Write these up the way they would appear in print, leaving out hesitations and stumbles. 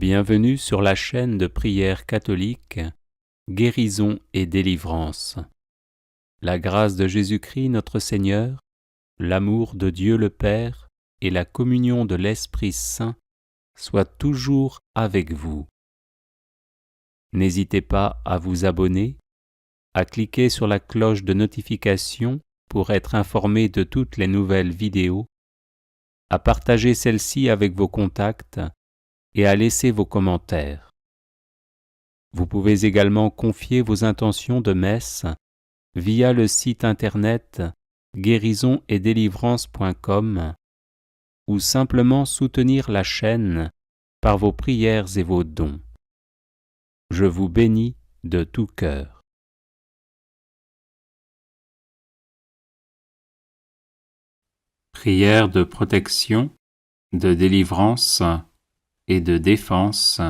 Bienvenue sur la chaîne de prière catholique Guérison et délivrance. La grâce de Jésus-Christ notre Seigneur, l'amour de Dieu le Père et la communion de l'Esprit Saint soient toujours avec vous. N'hésitez pas à vous abonner, à cliquer sur la cloche de notification pour être informé de toutes les nouvelles vidéos, à partager celle-ci avec vos contacts et à laisser vos commentaires. Vous pouvez également confier vos intentions de messe via le site internet guérisonetdélivrance.com ou simplement soutenir la chaîne par vos prières et vos dons. Je vous bénis de tout cœur. Prière de protection, de délivrance et de défense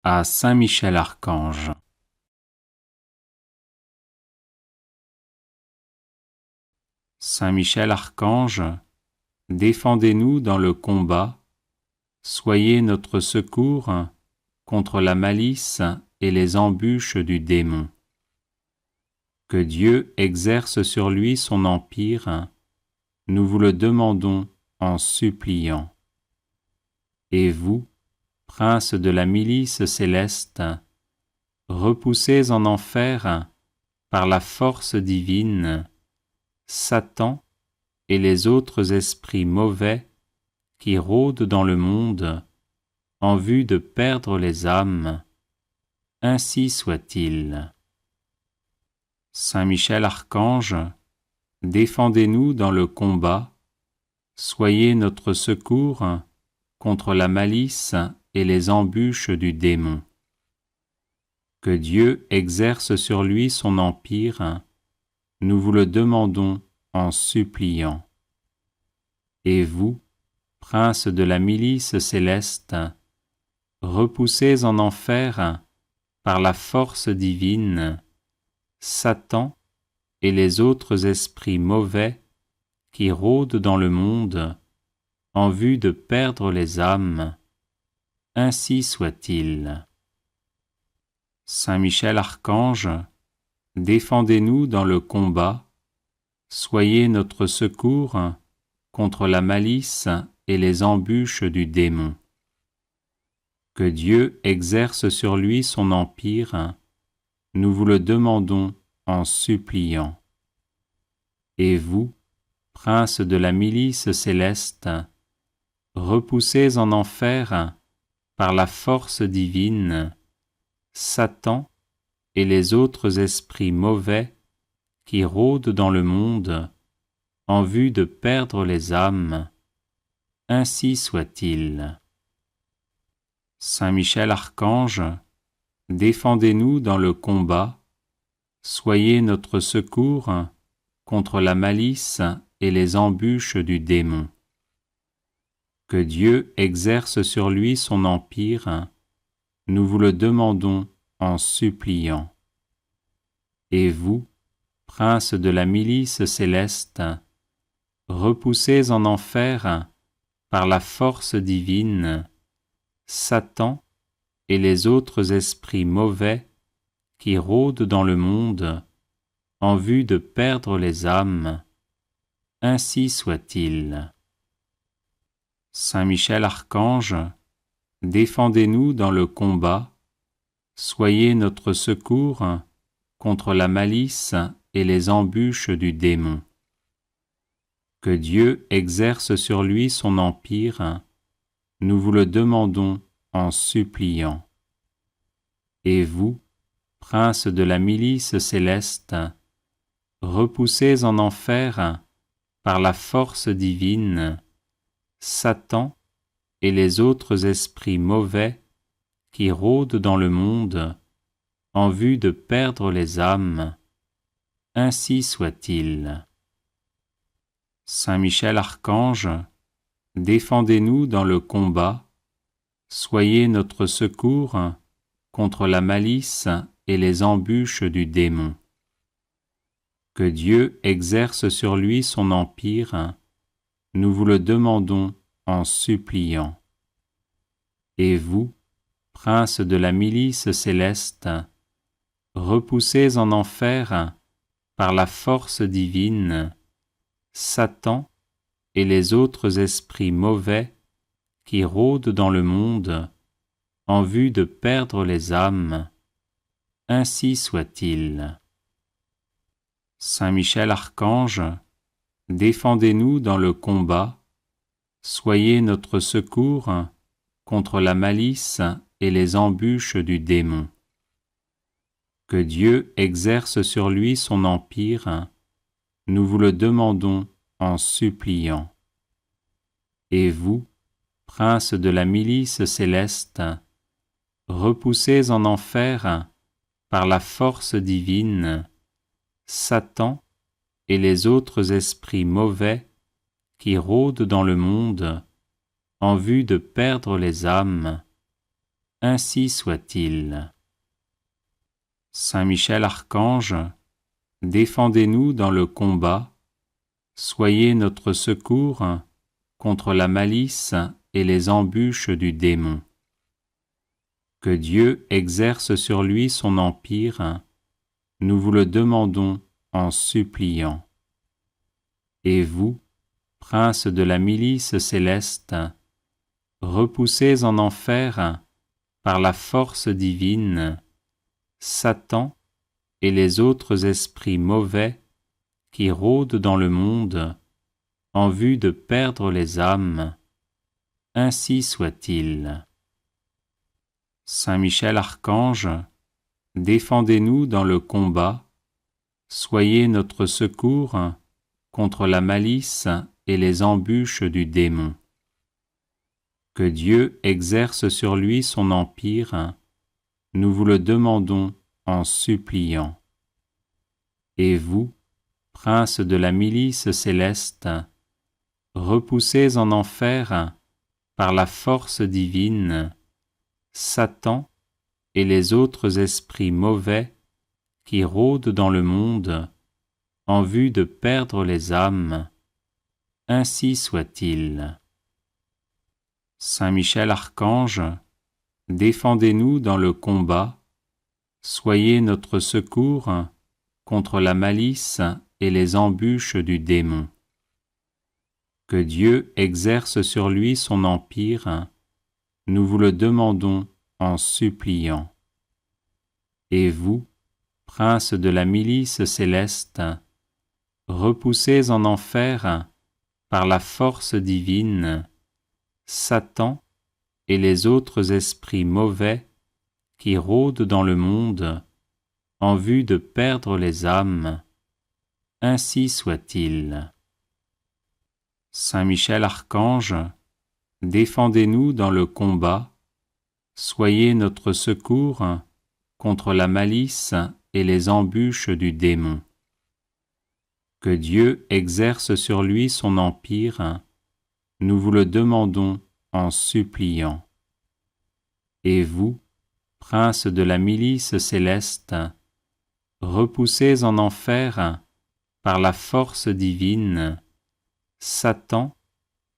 à Saint Michel Archange. Saint Michel Archange, défendez-nous dans le combat, soyez notre secours contre la malice et les embûches du démon. Que Dieu exerce sur lui son empire, nous vous le demandons en suppliant. Et vous, princes de la milice céleste, repoussez en enfer, par la force divine, Satan et les autres esprits mauvais qui rôdent dans le monde en vue de perdre les âmes. Ainsi soit-il. Saint Michel Archange, défendez-nous dans le combat, soyez notre secours contre la malice et les embûches du démon. Que Dieu exerce sur lui son empire, nous vous le demandons en suppliant. Et vous, princes de la milice céleste, repoussez en enfer, par la force divine, Satan et les autres esprits mauvais qui rôdent dans le monde en vue de perdre les âmes. Ainsi soit-il. Saint Michel Archange, défendez-nous dans le combat, soyez notre secours contre la malice et les embûches du démon. Que Dieu exerce sur lui son empire, nous vous le demandons en suppliant. Et vous, princes de la milice céleste, repoussez en enfer, par la force divine, Satan et les autres esprits mauvais qui rôdent dans le monde en vue de perdre les âmes. Ainsi soit-il. Saint Michel Archange, défendez-nous dans le combat, soyez notre secours contre la malice et les embûches du démon. Que Dieu exerce sur lui son empire, nous vous le demandons en suppliant. Et vous, princes de la milice céleste, repoussez en enfer, par la force divine, Satan et les autres esprits mauvais qui rôdent dans le monde en vue de perdre les âmes. Ainsi soit-il. Saint Michel Archange, défendez-nous dans le combat, soyez notre secours contre la malice et les embûches du démon. Que Dieu exerce sur lui son empire, nous vous le demandons en suppliant. Et vous, princes de la milice céleste, repoussez en enfer, par la force divine, Satan et les autres esprits mauvais qui rôdent dans le monde en vue de perdre les âmes. Ainsi soit-il. Saint Michel Archange, défendez-nous dans le combat, soyez notre secours contre la malice et les embûches du démon. Que Dieu exerce sur lui son empire, nous vous le demandons en suppliant. Et vous, princes de la milice céleste, repoussés en enfer par la force divine, Satan et les autres esprits mauvais qui rôdent dans le monde en vue de perdre les âmes, ainsi soit-il. Saint Michel Archange, défendez-nous dans le combat, soyez notre secours contre la malice et les embûches du démon. Que Dieu exerce sur lui son empire, nous vous le demandons en suppliant. Et vous, princes de la milice céleste, repoussés en enfer par la force divine, Satan et les autres esprits mauvais qui rôdent dans le monde en vue de perdre les âmes, ainsi soit-il. Saint Michel Archange, défendez-nous dans le combat, soyez notre secours contre la malice et les embûches du démon. Que Dieu exerce sur lui son empire, nous vous le demandons en suppliant. Et vous, princes de la milice céleste, repoussés en enfer par la force divine, Satan et les autres esprits mauvais qui rôdent dans le monde en vue de perdre les âmes, ainsi soit-il. Saint Michel Archange, défendez-nous dans le combat, soyez notre secours contre la malice et les embûches du démon. Que Dieu exerce sur lui son empire, nous vous le demandons en suppliant. Et vous, princes de la milice céleste, repoussés en enfer par la force divine, Satan et les autres esprits mauvais qui rôdent dans le monde en vue de perdre les âmes, ainsi soit-il. Saint Michel Archange, défendez-nous dans le combat, soyez notre secours contre la malice et les embûches du démon. Que Dieu exerce sur lui son empire, nous vous le demandons en suppliant. Et vous, princes de la milice céleste, repoussés en enfer par la force divine, Satan et les autres esprits mauvais qui rôdent dans le monde en vue de perdre les âmes, ainsi soit-il. Saint Michel Archange, défendez-nous dans le combat, soyez notre secours contre la malice et les embûches du démon. Que Dieu exerce sur lui son empire, nous vous le demandons en suppliant. Et vous, princes de la milice céleste, repoussés en enfer par la force divine, Satan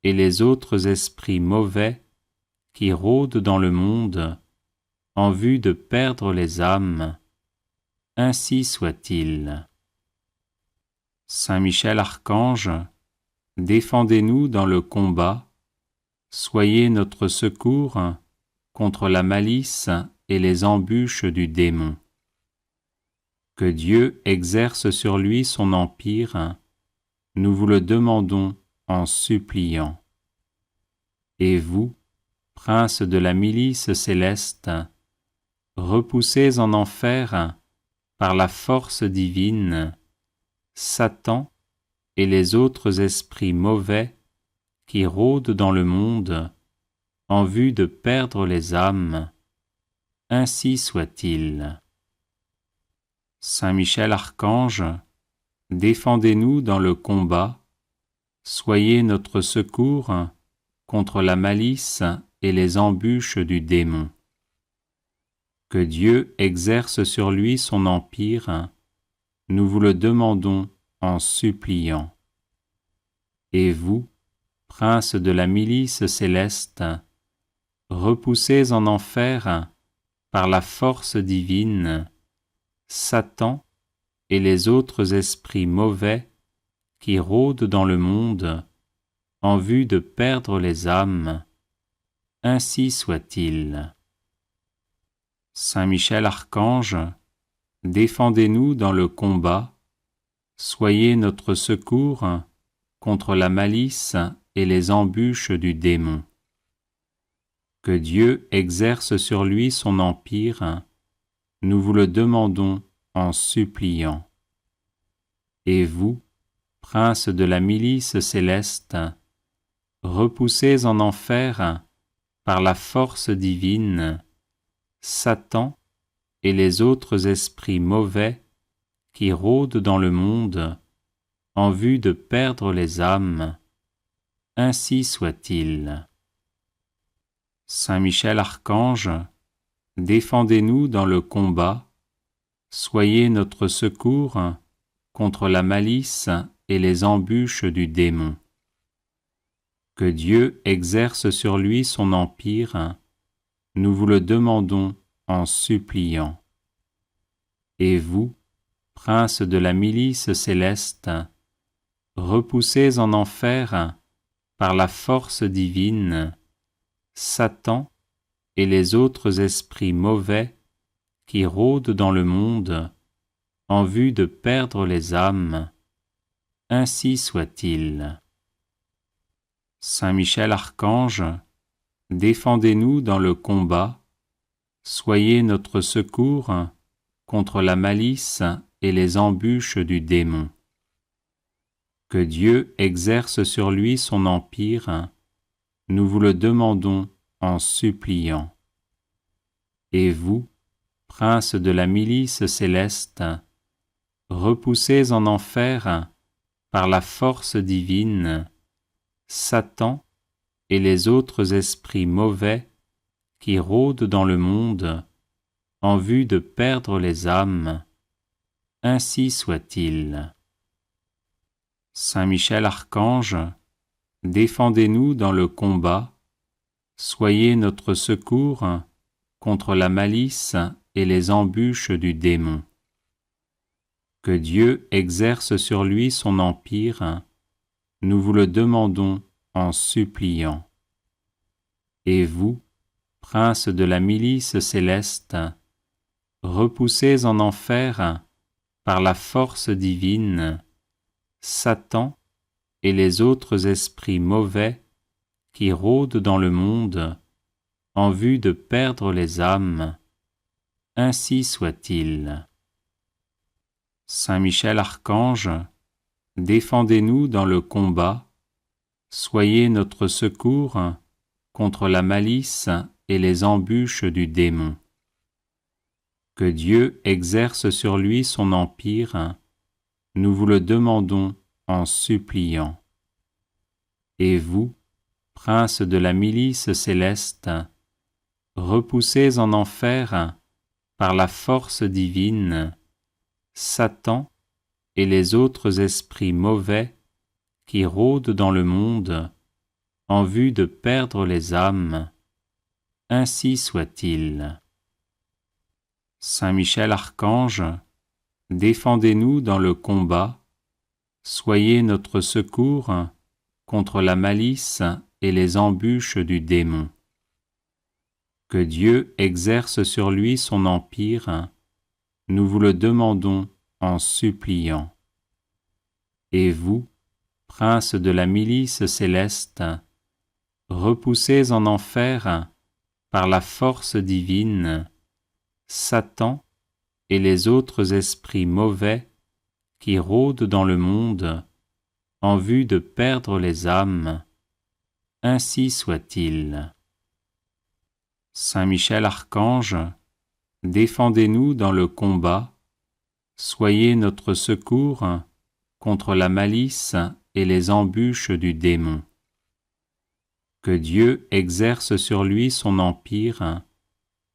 et les autres esprits mauvais qui rôdent dans le monde en vue de perdre les âmes, ainsi soit-il. Saint Michel Archange, défendez-nous dans le combat, soyez notre secours contre la malice et les embûches du démon. Que Dieu exerce sur lui son empire, nous vous le demandons en suppliant. Et vous, princes de la milice céleste, repoussés en enfer par la force divine, Satan et les autres esprits mauvais qui rôdent dans le monde en vue de perdre les âmes, ainsi soit-il. Saint Michel Archange, défendez-nous dans le combat, soyez notre secours contre la malice et les embûches du démon. Que Dieu exerce sur lui son empire, nous vous le demandons en suppliant. Et vous, princes de la milice céleste, repoussés en enfer par la force divine, Satan et les autres esprits mauvais qui rôdent dans le monde en vue de perdre les âmes. Ainsi soit-il. Saint Michel Archange, défendez-nous dans le combat, soyez notre secours contre la malice et les embûches du démon. Que Dieu exerce sur lui son empire, nous vous le demandons en suppliant. Et vous, princes de la milice céleste, repoussez en enfer, par la force divine, Satan et les autres esprits mauvais qui rôdent dans le monde en vue de perdre les âmes. Ainsi soit-il. Saint Michel Archange, défendez-nous dans le combat, soyez notre secours contre la malice et les embûches du démon. Que Dieu exerce sur lui son empire, nous vous le demandons en suppliant. Et vous, princes de la milice céleste, repoussez en enfer, par la force divine, Satan et les autres esprits mauvais qui rôdent dans le monde en vue de perdre les âmes. Ainsi soit-il. Saint Michel Archange, défendez-nous dans le combat, soyez notre secours contre la malice et les embûches du démon. Que Dieu exerce sur lui son empire, nous vous le demandons en suppliant. Et vous, princes de la milice céleste, repoussez en enfer, par la force divine, Satan et les autres esprits mauvais qui rôdent dans le monde en vue de perdre les âmes. Ainsi soit-il. Saint Michel Archange, défendez-nous dans le combat, soyez notre secours contre la malice et les embûches du démon. Que Dieu exerce sur lui son empire, nous vous le demandons en suppliant. Et vous, princes de la milice céleste, repoussez en enfer, par la force divine, Satan et les autres esprits mauvais qui rôdent dans le monde en vue de perdre les âmes. Ainsi soit-il. Saint Michel Archange, défendez-nous dans le combat, soyez notre secours contre la malice et les embûches du démon. Que Dieu exerce sur lui son empire, nous vous le demandons en suppliant. Et vous, princes de la milice céleste, repoussez en enfer, par la force divine, Satan et les autres esprits mauvais qui rôdent dans le monde en vue de perdre les âmes. Ainsi soit-il. Saint Michel Archange, défendez-nous dans le combat, soyez notre secours contre la malice et les embûches du démon. Que Dieu exerce sur lui son empire, nous vous le demandons en suppliant. Et vous, princes de la milice céleste, repoussez en enfer, par la force divine, Satan et les autres esprits mauvais qui rôdent dans le monde en vue de perdre les âmes. Ainsi soit-il. Saint Michel Archange, défendez-nous dans le combat, soyez notre secours contre la malice et les embûches du démon. Que Dieu exerce sur lui son empire,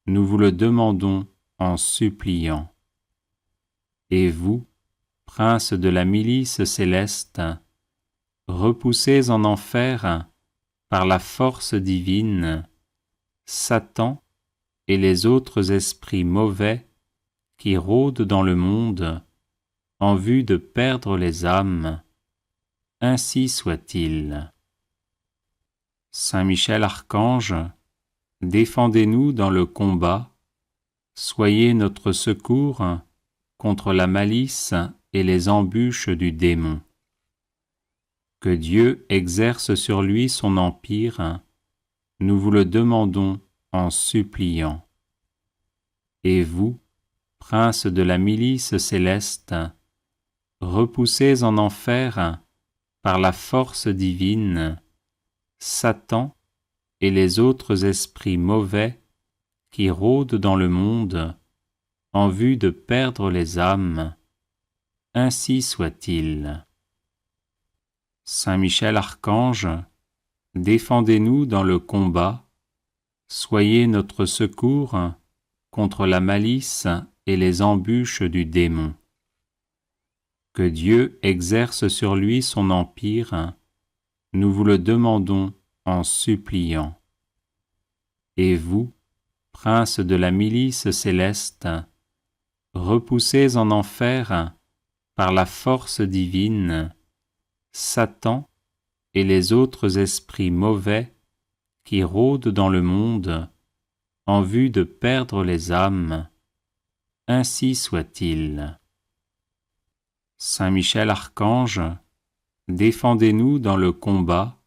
nous vous le demandons en suppliant. Et vous, princes de la milice céleste, repoussez en enfer, par la force divine, Satan et les autres esprits mauvais qui rôdent dans le monde en vue de perdre les âmes, ainsi soit-il. Saint Michel Archange, défendez-nous dans le combat, soyez notre secours contre la malice et les embûches du démon. Que Dieu exerce sur lui son empire, nous vous le demandons en suppliant. Et vous, prince de la milice céleste, repoussez en enfer, par la force divine, Satan et les autres esprits mauvais qui rôdent dans le monde en vue de perdre les âmes, ainsi soit-il. Saint Michel Archange, défendez-nous dans le combat, soyez notre secours contre la malice et les embûches du démon. Que Dieu exerce sur lui son empire, nous vous le demandons en suppliant. Et vous, prince de la milice céleste, repoussez en enfer, par la force divine, Satan et les autres esprits mauvais qui rôdent dans le monde en vue de perdre les âmes, ainsi soit-il. Saint Michel Archange, défendez-nous dans le combat,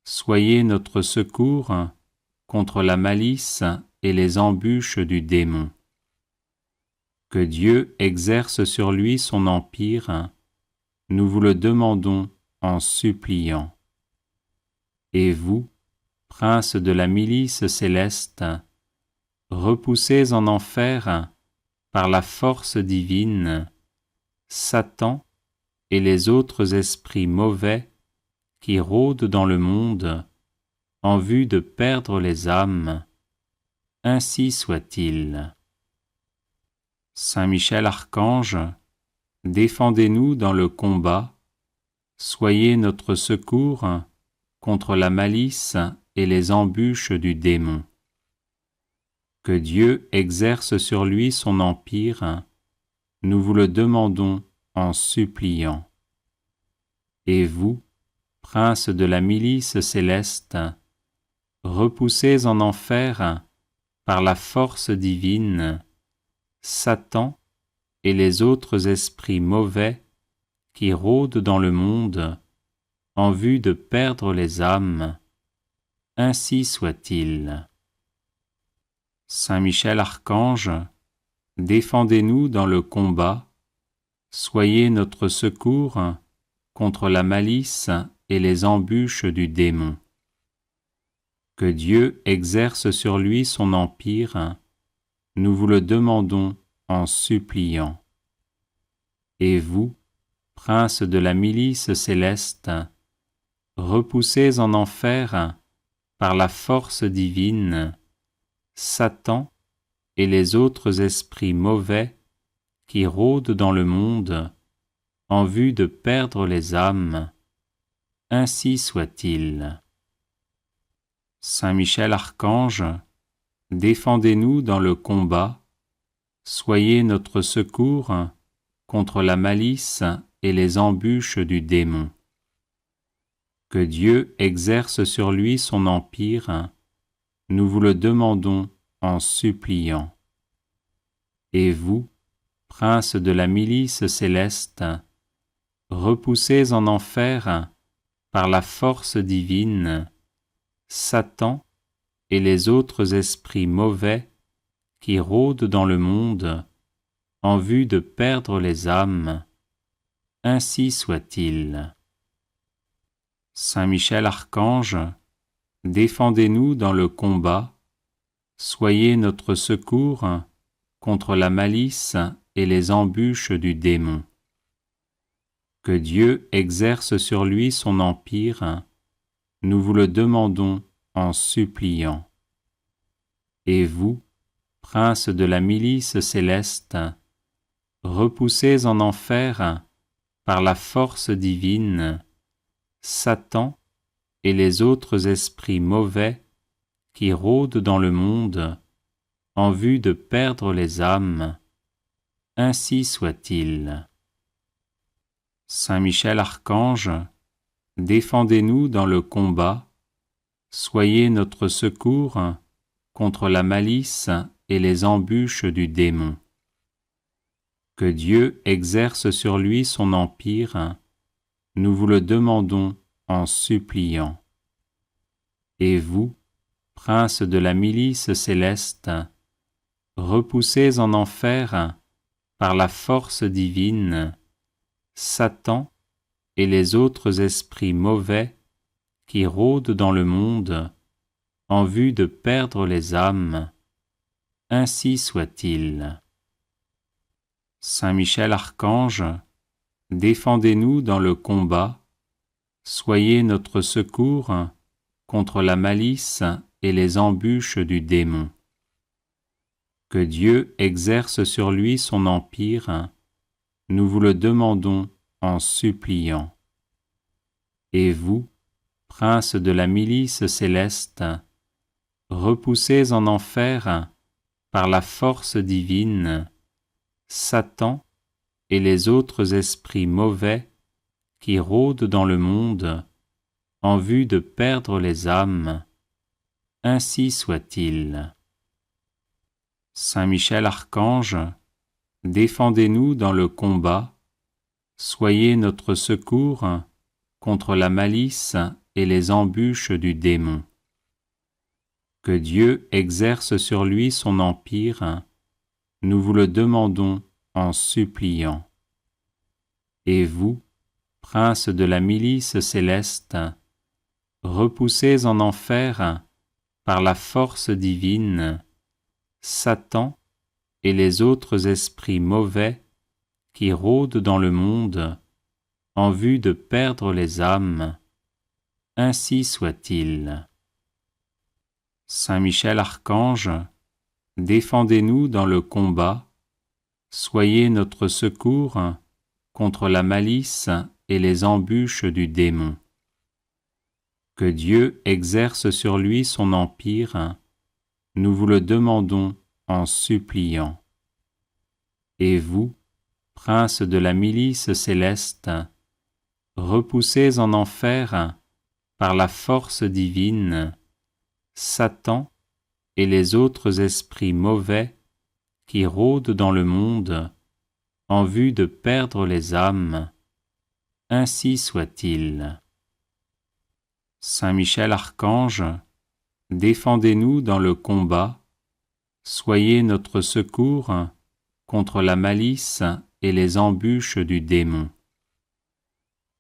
soyez notre secours contre la malice et les embûches du démon. Que Dieu exerce sur lui son empire, nous vous le demandons en suppliant. Et vous, prince de la milice céleste, repoussez en enfer, par la force divine, Satan et les autres esprits mauvais qui rôdent dans le monde en vue de perdre les âmes, ainsi soit-il. Saint Michel Archange, défendez-nous dans le combat, soyez notre secours contre la malice et les embûches du démon. Que Dieu exerce sur lui son empire, nous vous le demandons en suppliant. Et vous, prince de la milice céleste, repoussez en enfer, par la force divine, Satan et les autres esprits mauvais qui rôdent dans le monde en vue de perdre les âmes, ainsi soit-il. Saint Michel Archange, défendez-nous dans le combat, soyez notre secours contre la malice et les embûches du démon. Que Dieu exerce sur lui son empire, nous vous le demandons en suppliant. Et vous, prince de la milice céleste, repoussez en enfer, par la force divine, Satan et les autres esprits mauvais qui rôdent dans le monde en vue de perdre les âmes, ainsi soit-il. Saint Michel Archange, défendez-nous dans le combat, soyez notre secours contre la malice et les embûches du démon. Que Dieu exerce sur lui son empire, nous vous le demandons en suppliant. Et vous, prince de la milice céleste, repoussez en enfer, par la force divine, Satan et les autres esprits mauvais qui rôdent dans le monde en vue de perdre les âmes, ainsi soit-il. Saint Michel Archange, défendez-nous dans le combat, soyez notre secours contre la malice et les embûches du démon. Que Dieu exerce sur lui son empire, nous vous le demandons en suppliant. Et vous, prince de la milice céleste, repoussez en enfer, par la force divine, Satan et les autres esprits mauvais qui rôdent dans le monde en vue de perdre les âmes. Ainsi soit-il. Saint Michel Archange, défendez-nous dans le combat, soyez notre secours contre la malice et les embûches du démon. Que Dieu exerce sur lui son empire, nous vous le demandons en suppliant. Et vous, prince de la milice céleste, repoussez en enfer, par la force divine, Satan et les autres esprits mauvais qui rôdent dans le monde en vue de perdre les âmes. Ainsi soit-il. Saint Michel Archange, défendez-nous dans le combat, soyez notre secours contre la malice et les embûches du démon. Que Dieu exerce sur lui son empire, nous vous le demandons en suppliant. Et vous, prince de la milice céleste, repoussez en enfer, par la force divine, Satan et les autres esprits mauvais qui rôdent dans le monde en vue de perdre les âmes. Ainsi soit-il. Saint Michel Archange, défendez-nous dans le combat, soyez notre secours contre la malice et les embûches du démon. Que Dieu exerce sur lui son empire, nous vous le demandons en suppliant. Et vous, prince de la milice céleste, repoussez en enfer, par la force divine, Satan et les autres esprits mauvais qui rôdent dans le monde en vue de perdre les âmes. Ainsi soit-il. Saint Michel Archange, défendez-nous dans le combat, soyez notre secours contre la malice et les embûches du démon. Que Dieu exerce sur lui son empire, nous vous le demandons en suppliant. Et vous, prince de la milice céleste, repoussez en enfer, par la force divine, Satan et les autres esprits mauvais qui rôdent dans le monde en vue de perdre les âmes. Ainsi soit-il. Saint Michel Archange, défendez-nous dans le combat, soyez notre secours contre la malice et les embûches du démon.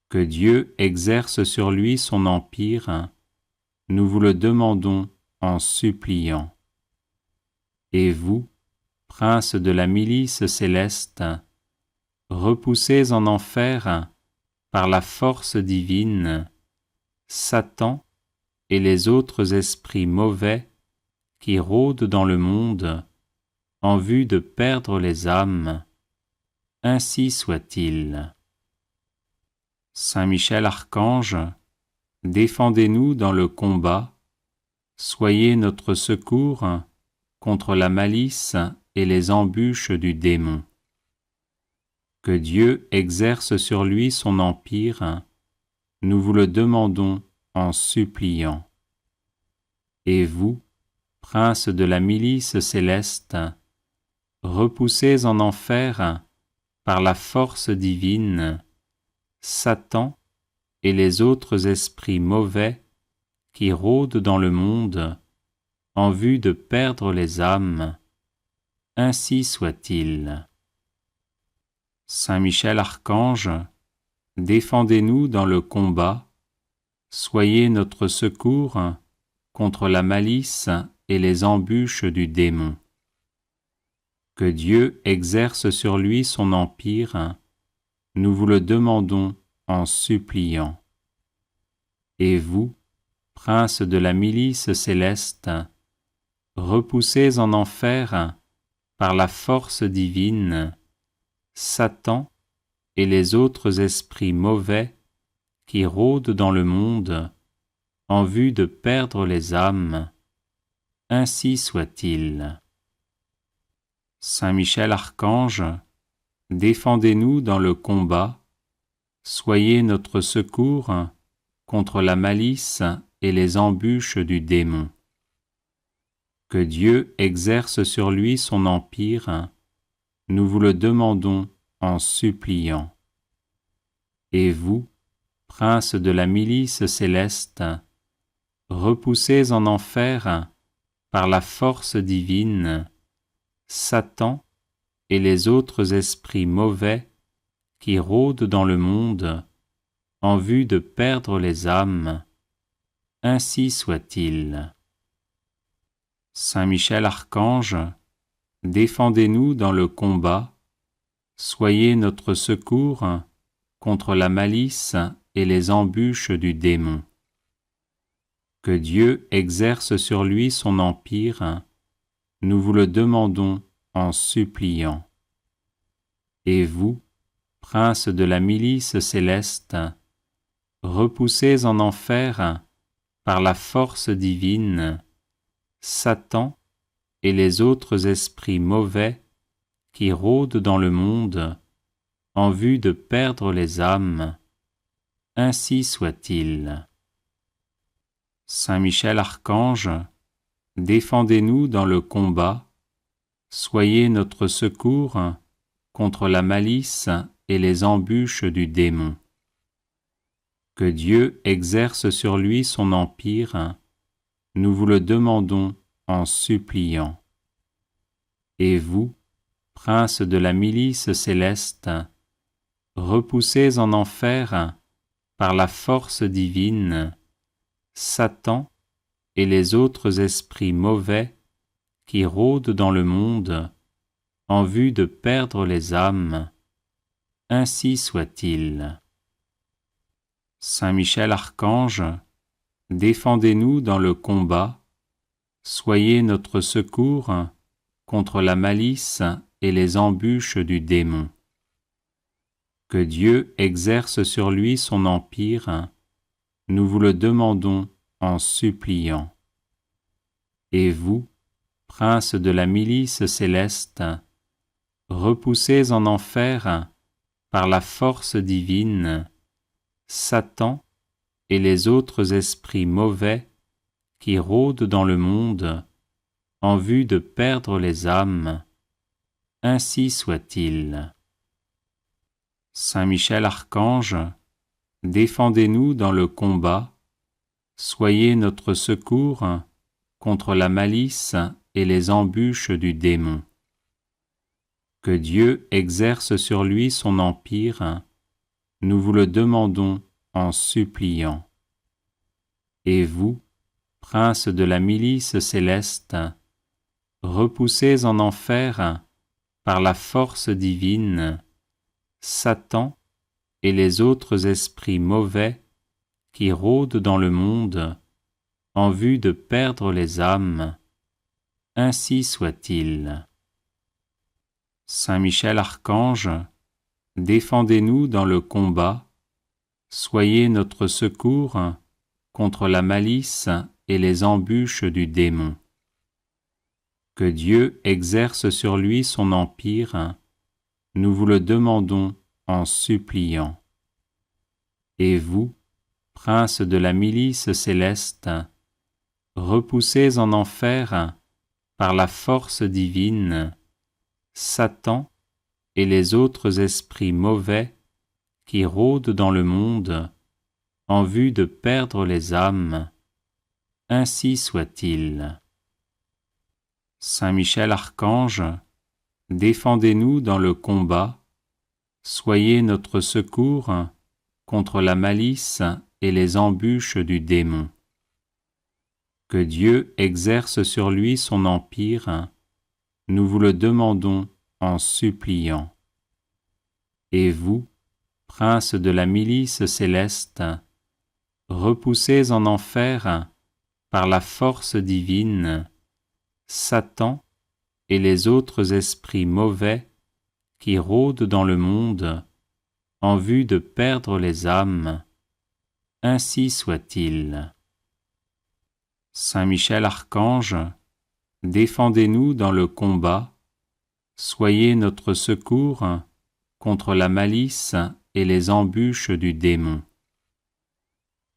Que Dieu exerce sur lui son empire, nous vous le demandons en suppliant. Et vous, prince de la milice céleste, repoussez en enfer, par la force divine, Satan et les autres esprits mauvais qui rôdent dans le monde en vue de perdre les âmes. Ainsi soit-il. Saint Michel Archange, défendez-nous dans le combat, soyez notre secours contre la malice et les embûches du démon. Que Dieu exerce sur lui son empire, nous vous le demandons en suppliant. Et vous, prince de la milice céleste, repoussez en enfer, par la force divine, Satan et les autres esprits mauvais qui rôdent dans le monde en vue de perdre les âmes. Ainsi soit-il. Saint Michel Archange, défendez-nous dans le combat, soyez notre secours contre la malice et les embûches du démon. Que Dieu exerce sur lui son empire, nous vous le demandons en suppliant. Et vous, prince de la milice céleste, repoussez en enfer, par la force divine, Satan et les autres esprits mauvais qui rôdent dans le monde en vue de perdre les âmes. Ainsi soit-il. Saint Michel Archange, défendez-nous dans le combat, soyez notre secours contre la malice et les embûches du démon. Que Dieu exerce sur lui son empire, nous vous le demandons en suppliant. Et vous, prince de la milice céleste, repoussez en enfer, par la force divine, Satan et les autres esprits mauvais qui rôdent dans le monde en vue de perdre les âmes. Ainsi soit-il. Saint Michel Archange, défendez-nous dans le combat, soyez notre secours contre la malice et les embûches du démon. Que Dieu exerce sur lui son empire, nous vous le demandons en suppliant. Et vous, prince de la milice céleste, repoussez en enfer, par la force divine, Satan et les autres esprits mauvais qui rôdent dans le monde en vue de perdre les âmes. Ainsi soit-il. Saint Michel Archange, défendez-nous dans le combat, soyez notre secours contre la malice et les embûches du démon. Que Dieu exerce sur lui son empire, nous vous le demandons en suppliant. Et vous, prince de la milice céleste, repoussez en enfer, par la force divine, Satan et les autres esprits mauvais qui rôdent dans le monde en vue de perdre les âmes. Ainsi soit-il. Saint Michel Archange, défendez-nous dans le combat, soyez notre secours contre la malice et les embûches du démon. Que Dieu exerce sur lui son empire, nous vous le demandons en suppliant. Et vous, prince de la milice céleste, repoussez en enfer, par la force divine, Satan et les autres esprits mauvais qui rôdent dans le monde en vue de perdre les âmes. Ainsi soit-il. Saint Michel Archange, défendez-nous dans le combat, soyez notre secours contre la malice et les embûches du démon. Que Dieu exerce sur lui son empire, nous vous le demandons en suppliant. Et vous, prince de la milice céleste, repoussez en enfer, par la force divine, Satan et les autres esprits mauvais qui rôdent dans le monde en vue de perdre les âmes. Ainsi soit-il. Saint Michel Archange, défendez-nous dans le combat, soyez notre secours contre la malice et les embûches du démon. Que Dieu exerce sur lui son empire, nous vous le demandons en suppliant. Et vous, prince de la milice céleste, repoussez en enfer, par la force divine, Satan et les autres esprits mauvais qui rôdent dans le monde en vue de perdre les âmes. Ainsi soit-il. Saint Michel Archange, défendez-nous dans le combat, soyez notre secours contre la malice et les embûches du démon. Que Dieu exerce sur lui son empire, nous vous le demandons en suppliant. Et vous, prince de la milice céleste, repoussez en enfer, par la force divine, Satan et les autres esprits mauvais qui rôdent dans le monde en vue de perdre les âmes. Ainsi soit-il. Saint Michel Archange, défendez-nous dans le combat, soyez notre secours contre la malice et les embûches du démon.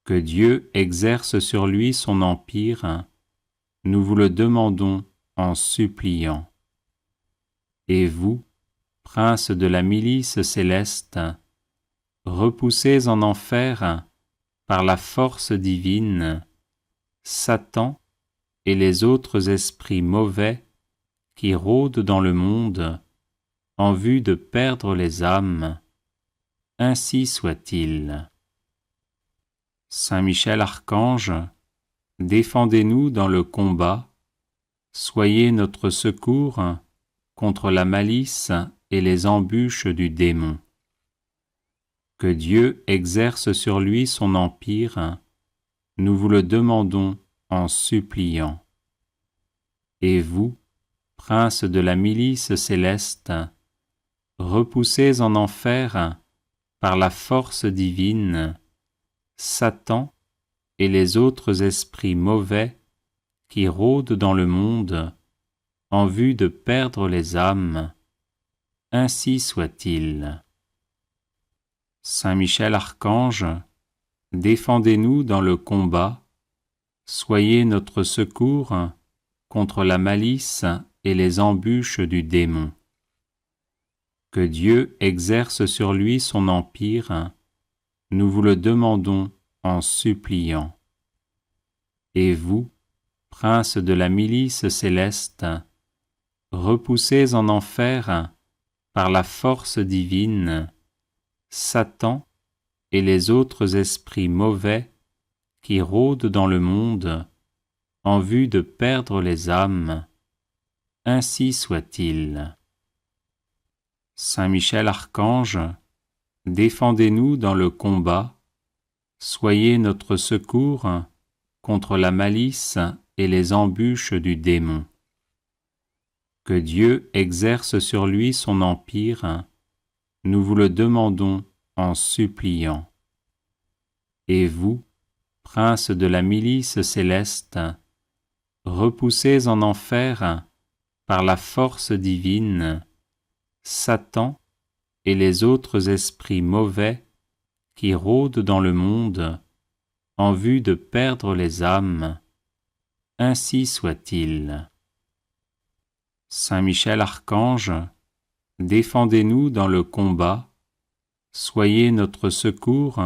Que Dieu exerce sur lui son empire, nous vous le demandons en suppliant. Et vous, princes de la milice céleste, repoussez en enfer, par la force divine, Satan et les autres esprits mauvais qui rôdent dans le monde en vue de perdre les âmes. Ainsi soit-il. Saint Michel Archange, défendez-nous dans le combat, soyez notre secours contre la malice et les embûches du démon. Que Dieu exerce sur lui son empire, nous vous le demandons en suppliant. Et vous, princes de la milice céleste, repoussez en enfer, par la force divine, Satan et les autres esprits mauvais qui rôdent dans le monde en vue de perdre les âmes. Ainsi soit-il. Saint Michel Archange, défendez-nous dans le combat, soyez notre secours contre la malice et les embûches du démon. Que Dieu exerce sur lui son empire, nous vous le demandons en suppliant. Et vous, princes de la milice céleste, repoussez en enfer, par la force divine, Satan et les autres esprits mauvais qui rôdent dans le monde en vue de perdre les âmes. Ainsi soit-il. Saint Michel Archange, défendez-nous dans le combat, soyez notre secours contre la malice et les embûches du démon. Que Dieu exerce sur lui son empire, nous vous le demandons en suppliant. Et vous, princes de la milice céleste, repoussez en enfer, par la force divine, Satan et les autres esprits mauvais qui rôdent dans le monde en vue de perdre les âmes. Ainsi soit-il. Saint Michel Archange, défendez-nous dans le combat, soyez notre secours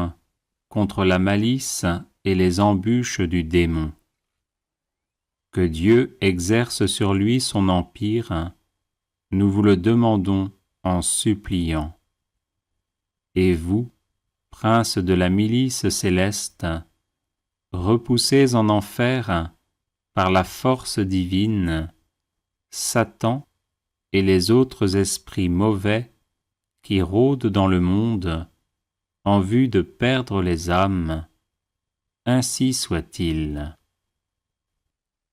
contre la malice et les embûches du démon. Que Dieu exerce sur lui son empire, nous vous le demandons en suppliant. Et vous, princes de la milice céleste, repoussez en enfer, par la force divine, Satan et les autres esprits mauvais qui rôdent dans le monde en vue de perdre les âmes. Ainsi soit-il.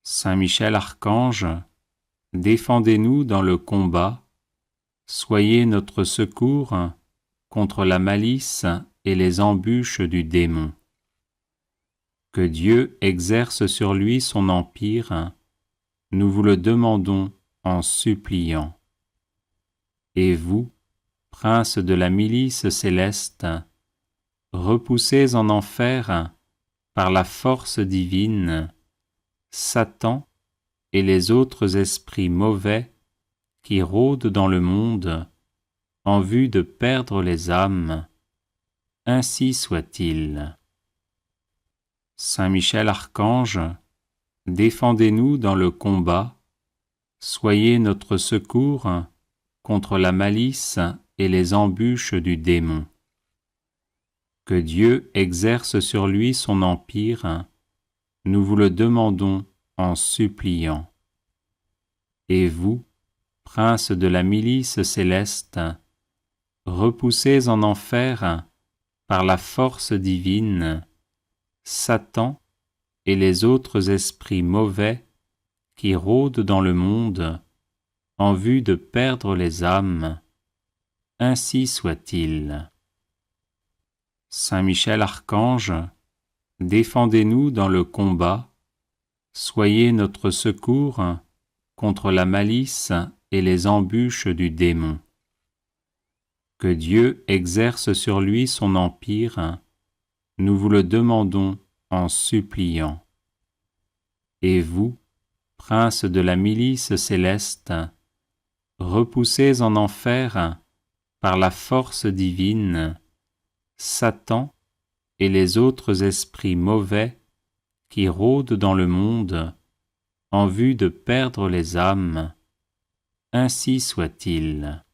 Saint Michel Archange, défendez-nous dans le combat, soyez notre secours contre la malice et les embûches du démon. Que Dieu exerce sur lui son empire, nous vous le demandons en suppliant. Et vous, princes de la milice céleste, repoussez en enfer, par la force divine, Satan et les autres esprits mauvais qui rôdent dans le monde en vue de perdre les âmes. Ainsi soit-il. Saint Michel Archange, défendez-nous dans le combat, soyez notre secours contre la malice et les embûches du démon. Que Dieu exerce sur lui son empire, nous vous le demandons en suppliant. Et vous, princes de la milice céleste, repoussez en enfer, par la force divine, Satan et les autres esprits mauvais qui rôdent dans le monde en vue de perdre les âmes. Ainsi soit-il. Saint Michel Archange, défendez-nous dans le combat, soyez notre secours contre la malice et les embûches du démon. Que Dieu exerce sur lui son empire, nous vous le demandons en suppliant. Et vous, princes de la milice céleste, repoussés en enfer par la force divine, Satan et les autres esprits mauvais qui rôdent dans le monde en vue de perdre les âmes, ainsi soit-il.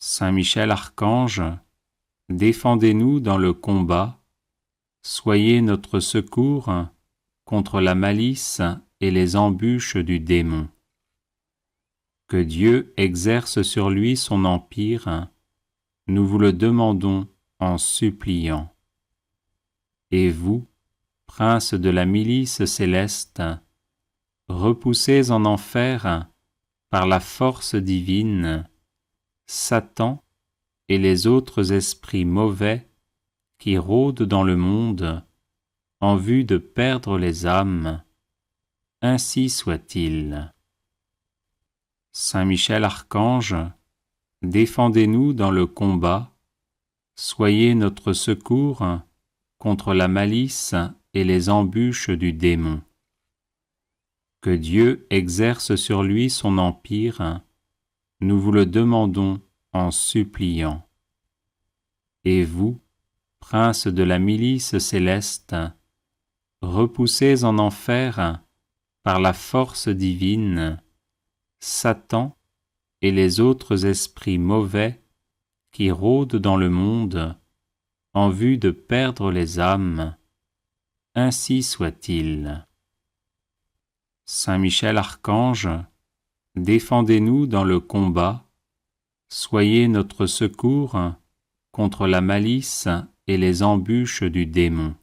Saint Michel Archange, défendez-nous dans le combat, soyez notre secours contre la malice et les embûches du démon. Que Dieu exerce sur lui son empire, nous vous le demandons en suppliant. Et vous, princes de la milice céleste, repoussés en enfer par la force divine, Satan et les autres esprits mauvais qui rôdent dans le monde en vue de perdre les âmes, ainsi soit-il. Saint Michel Archange, défendez-nous dans le combat, soyez notre secours contre la malice et les embûches du démon. Que Dieu exerce sur lui son empire, nous vous le demandons en suppliant. Et vous, princes de la milice céleste, repoussés en enfer par la force divine, Satan et les autres esprits mauvais qui rôdent dans le monde en vue de perdre les âmes, ainsi soit-il. Saint Michel Archange, défendez-nous dans le combat, soyez notre secours contre la malice et les embûches du démon.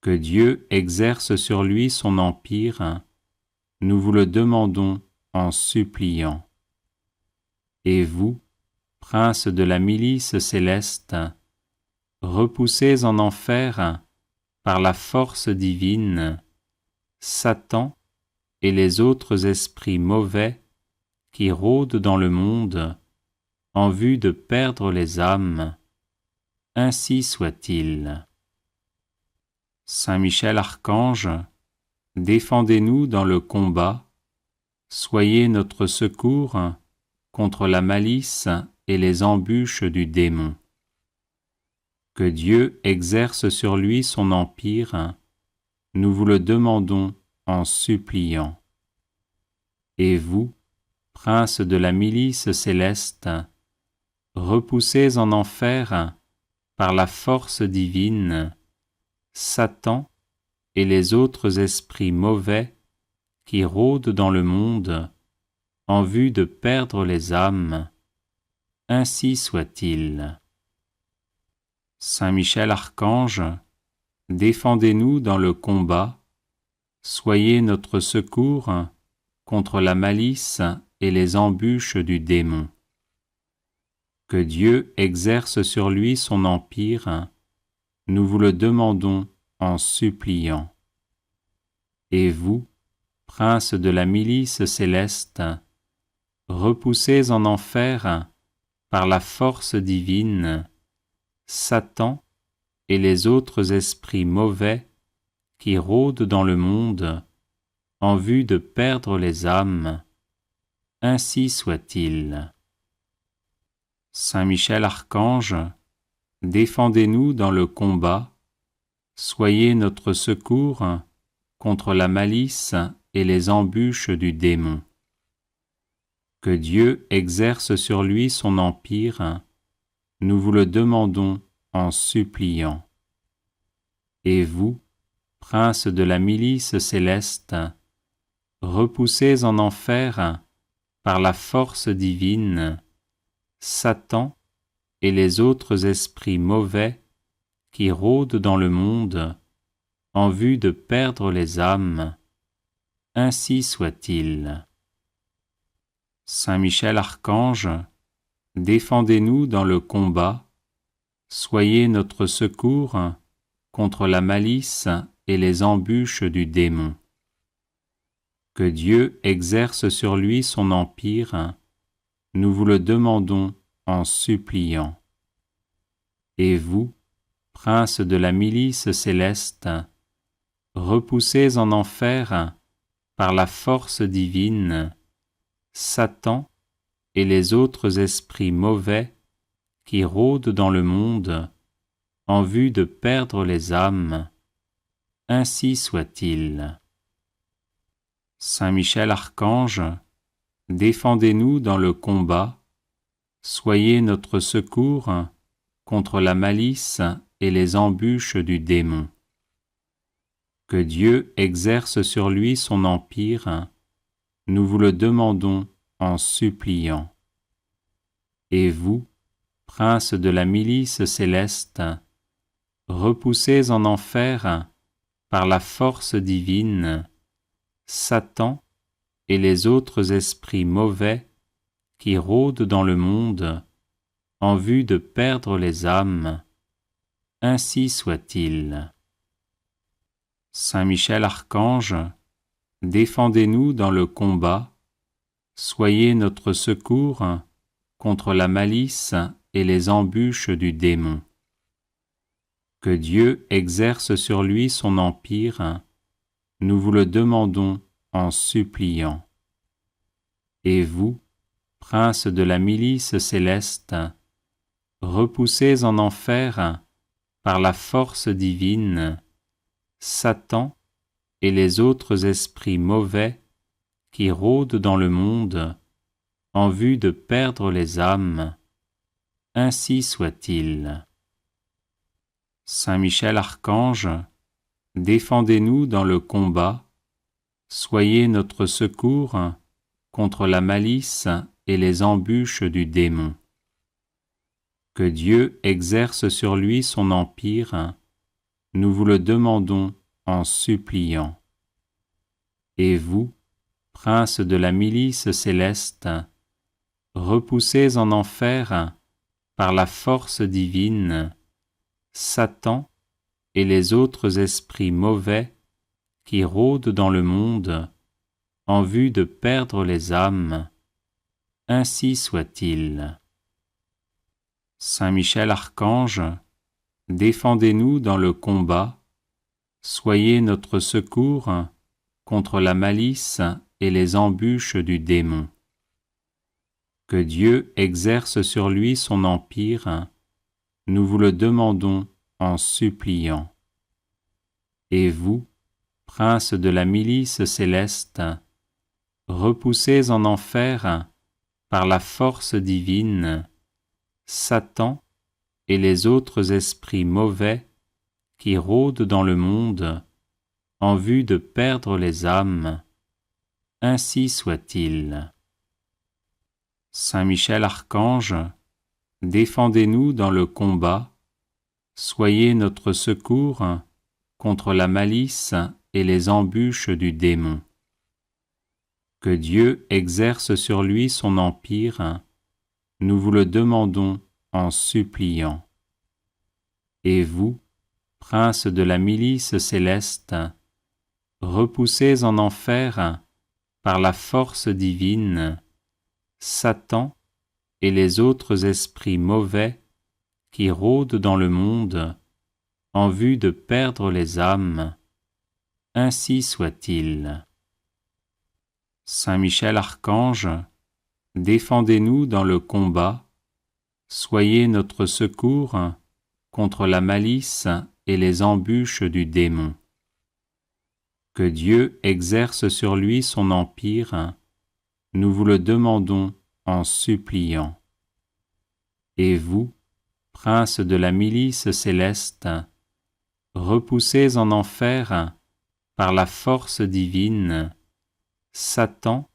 Que Dieu exerce sur lui son empire, nous vous le demandons en suppliant. Et vous, princes de la milice céleste, repoussés en enfer par la force divine, Satan et les autres esprits mauvais qui rôdent dans le monde en vue de perdre les âmes, ainsi soit-il. Saint Michel Archange, défendez-nous dans le combat, soyez notre secours contre la malice et les embûches du démon. Que Dieu exerce sur lui son empire, nous vous le demandons en suppliant. Et vous, princes de la milice céleste, repoussés en enfer par la force divine, Satan et les autres esprits mauvais qui rôdent dans le monde en vue de perdre les âmes, ainsi soit-il. Saint Michel Archange, défendez-nous dans le combat, soyez notre secours contre la malice et les embûches du démon. Que Dieu exerce sur lui son empire, nous vous le demandons en suppliant. Et vous, princes de la milice céleste, repoussés en enfer par la force divine, Satan et les autres esprits mauvais qui rôdent dans le monde en vue de perdre les âmes, ainsi soit-il. Saint Michel Archange, défendez-nous dans le combat, soyez notre secours contre la malice et les embûches du démon. Que Dieu exerce sur lui son empire, nous vous le demandons en suppliant. Et vous, princes de la milice céleste, repoussés en enfer par la force divine, Satan et les autres esprits mauvais qui rôdent dans le monde en vue de perdre les âmes, ainsi soit-il. Saint Michel Archange, défendez-nous dans le combat, soyez notre secours contre la malice et les embûches du démon. Que Dieu exerce sur lui son empire, nous vous le demandons en suppliant. Et vous, princes de la milice céleste, repoussés en enfer par la force divine, Satan et les autres esprits mauvais qui rôdent dans le monde en vue de perdre les âmes, ainsi soit-il. Saint Michel Archange, défendez-nous dans le combat, soyez notre secours contre la malice et les embûches du démon. Que Dieu exerce sur lui son empire, nous vous le demandons en suppliant. Et vous, princes de la milice céleste, repoussés en enfer par la force divine, Satan et les autres esprits mauvais qui rôdent dans le monde en vue de perdre les âmes, ainsi soit-il. Saint Michel Archange, défendez-nous dans le combat, soyez notre secours contre la malice et les embûches du démon. Que Dieu exerce sur lui son empire, nous vous le demandons en suppliant. Et vous, princes de la milice céleste, repoussés en enfer par la force divine, Satan et les autres esprits mauvais qui rôdent dans le monde en vue de perdre les âmes, ainsi soit-il. Saint Michel Archange, défendez-nous dans le combat, soyez notre secours contre la malice et les embûches du démon. Que Dieu exerce sur lui son empire, nous vous le demandons en suppliant. Et vous, princes de la milice céleste, repoussés en enfer par la force divine, Satan et les autres esprits mauvais qui rôdent dans le monde en vue de perdre les âmes, ainsi soit-il. Saint Michel Archange, défendez-nous dans le combat, soyez notre secours contre la malice et les embûches du démon. Que Dieu exerce sur lui son empire, nous vous le demandons en suppliant. Et vous, princes de la milice céleste, repoussés en enfer par la force divine, Satan et les autres esprits mauvais qui rôdent dans le monde en vue de perdre les âmes, ainsi soit-il. Saint Michel Archange, défendez-nous dans le combat, soyez notre secours contre la malice et les embûches du démon. Que Dieu exerce sur lui son empire, nous vous le demandons en suppliant. Et vous, princes de la milice céleste, repoussés en enfer par la force divine, Satan et les autres esprits mauvais qui rôdent dans le monde en vue de perdre les âmes, ainsi soit-il. Saint Michel Archange, défendez-nous dans le combat, soyez notre secours contre la malice et les embûches du démon. Que Dieu exerce sur lui son empire, nous vous le demandons en suppliant. Et vous, princes de la milice céleste, repoussés en enfer par la force divine, Satan